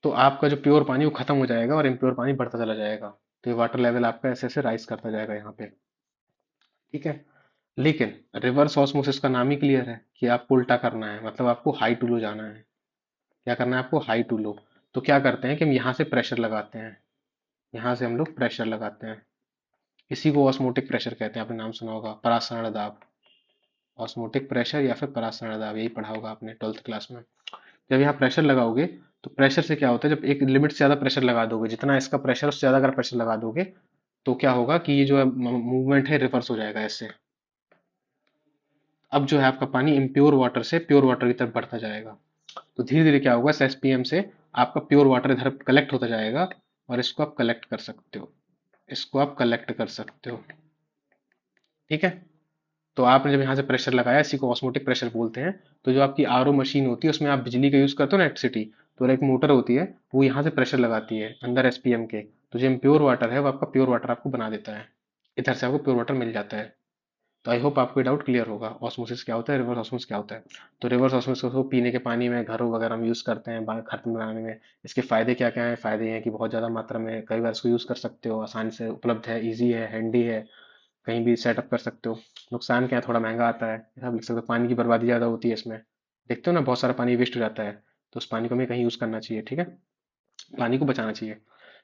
तो आपका जो प्योर पानी वो खत्म हो जाएगा और इम्प्योर पानी बढ़ता चला जाएगा। तो ये वाटर लेवल आपका ऐसे ऐसे राइज करता जाएगा यहाँ पे। ठीक है। लेकिन रिवर्स ऑस्मोसिस का नाम ही क्लियर है कि आपको उल्टा करना है, मतलब आपको हाई टू लो जाना है। क्या करना है आपको, हाई टू लो। तो क्या करते हैं कि हम यहाँ से प्रेशर लगाते हैं, यहाँ से हम लोग प्रेशर लगाते हैं। इसी को ऑस्मोटिक प्रेशर कहते हैं, आपने नाम सुना होगा, परासरण दाब। ऑस्मोटिक प्रेशर या फिर परासरण दाब, यही पढ़ा होगा आपने 12th क्लास में। जब यहाँ प्रेशर लगाओगे तो प्रेशर से क्या होता है, जब एक लिमिट से ज्यादा प्रेशर लगा दोगे, जितना इसका प्रेशर उससे ज्यादा अगर प्रेशर लगा दोगे, तो क्या होगा कि ये जो मूवमेंट है रिवर्स हो जाएगा ऐसे। अब जो है आपका पानी इम्प्योर वाटर से प्योर वाटर की तरफ बढ़ता जाएगा। तो धीरे धीरे क्या होगा, इस एसपीएम से आपका प्योर वाटर इधर कलेक्ट होता जाएगा, और इसको आप कलेक्ट कर सकते हो, इसको आप कलेक्ट कर सकते हो। ठीक है। तो आपने जब यहाँ से प्रेशर लगाया, इसी को ऑस्मोटिक प्रेशर बोलते हैं। तो जो आपकी आरओ मशीन होती है उसमें आप बिजली का यूज करते हो ना, इलेक्ट्रिसिटी, तो एक मोटर होती है, वो यहाँ से प्रेशर लगाती है अंदर एसपीएम के। तो जो इम्प्योर वाटर है वो आपका प्योर वाटर आपको बना देता है, इधर से आपको प्योर वाटर मिल जाता है। तो आई होप आपको डाउट क्लियर होगा, ऑस्मोसिस क्या होता है, रिवर्स ऑस्मोसिस क्या होता है। तो रिवर्स ऑस्मोसिस को पीने के पानी में, घरों वगैरह में यूज करते हैं, खाना बनाने में। इसके फायदे क्या क्या हैं? फायदे हैं कि बहुत ज्यादा मात्रा में कई बार इसको यूज कर सकते हो, आसानी से उपलब्ध है, इजी है, हैंडी है, कहीं भी सेटअप कर सकते हो। नुकसान क्या है, थोड़ा महंगा आता है, आप लिख सकते हो, पानी की बर्बादी ज़्यादा होती है इसमें। देखते हो ना, बहुत सारा पानी वेस्ट हो जाता है, तो उस पानी को हमें कहीं यूज़ करना चाहिए। ठीक है, पानी को बचाना चाहिए।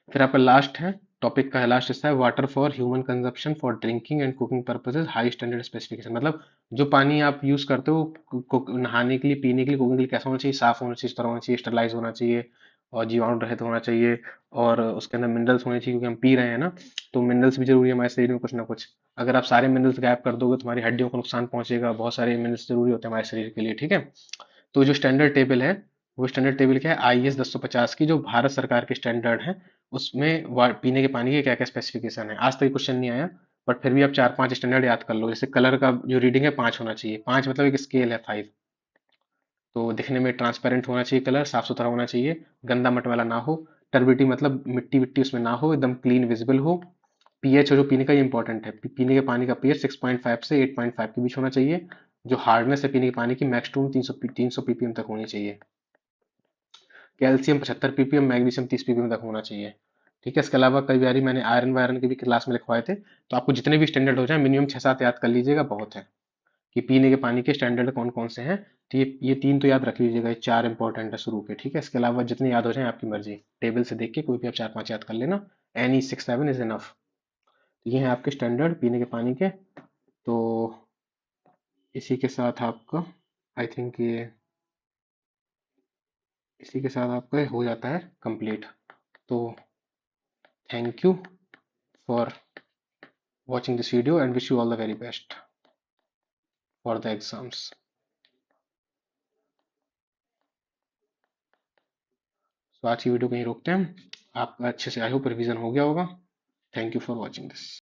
फिर आपका लास्ट है, टॉपिक का लास्ट हिस्सा है, water for human consumption for drinking and cooking purposes, high standard specification. मतलब जो पानी आप यूज़ करते हो नहाने के लिए, पीने के लिए, कुकिंग के लिए, कैसा होना चाहिए, साफ होना चाहिए, इस तरह होना चाहिए, स्टरलाइज होना चाहिए, और जीवाणु रहित होना चाहिए, और उसके अंदर मिनरल्स होने चाहिए, क्योंकि हम पी रहे हैं ना, तो मिनरल्स भी जरूरी है हमारे शरीर में कुछ ना कुछ। अगर आप सारे मिनरल्स गायब कर दोगे तो हमारी हड्डियों को नुकसान पहुंचेगा, बहुत सारे मिनरल्स जरूरी होते हैं हमारे शरीर के लिए। ठीक है। तो जो स्टैंडर्ड टेबल है, वो स्टैंडर्ड टेबल क्या है, IS 1050 की, जो भारत सरकार के स्टैंडर्ड है, उसमें पीने के पानी के क्या क्या स्पेसिफिकेशन है। आज तक क्वेश्चन नहीं आया, बट फिर भी आप 4-5 स्टैंडर्ड याद कर लो। जैसे कलर का जो रीडिंग है 5 होना चाहिए, 5 मतलब एक स्केल है 5। तो दिखने में ट्रांसपेरेंट होना चाहिए, कलर साफ सुथरा होना चाहिए, गंदा मट वाला ना हो। टर्बिडिटी मतलब मिट्टी विट्टी उसमें ना हो, एकदम क्लीन विजिबल हो। पीएच जो पीने का, ये इंपॉर्टेंट है, पीने के पानी का पीएच 6.5 से 8.5 के बीच होना चाहिए। जो हार्डनेस है पीने के पानी की, मैक्स टू 300 पीपीएम तक होनी चाहिए। कैल्शियम 75 ppm, मैग्नीशियम 30 ppm तक होना चाहिए। ठीक है। इसके अलावा कई बार मैंने आयरन वायरन के भी क्लास में लिखवाए थे। तो आपको जितने भी स्टैंडर्ड हो जाए, मिनिमम 6-7 याद कर लीजिएगा, बहुत है। कि पीने के पानी के स्टैंडर्ड कौन कौन से हैं। तो ये 3 तो याद रख लीजिएगा, ये 4 इंपॉर्टेंट है शुरू के। ठीक है। इसके अलावा जितने याद हो जाए आपकी मर्जी, टेबल से देख के कोई भी आप 4-5 याद कर लेना। NE67 is enough. ये है आपके स्टैंडर्ड पीने के पानी के। तो इसी के साथ आपका, आई थिंक ये, इसी के साथ आपका हो जाता है कंप्लीट। तो thank you for watching this video and wish you all the very best for the exams. तो आज की वीडियो को यहीं रोकते हैं हम। आपका अच्छे से आई होप रिवीजन हो गया होगा। Thank you for watching this.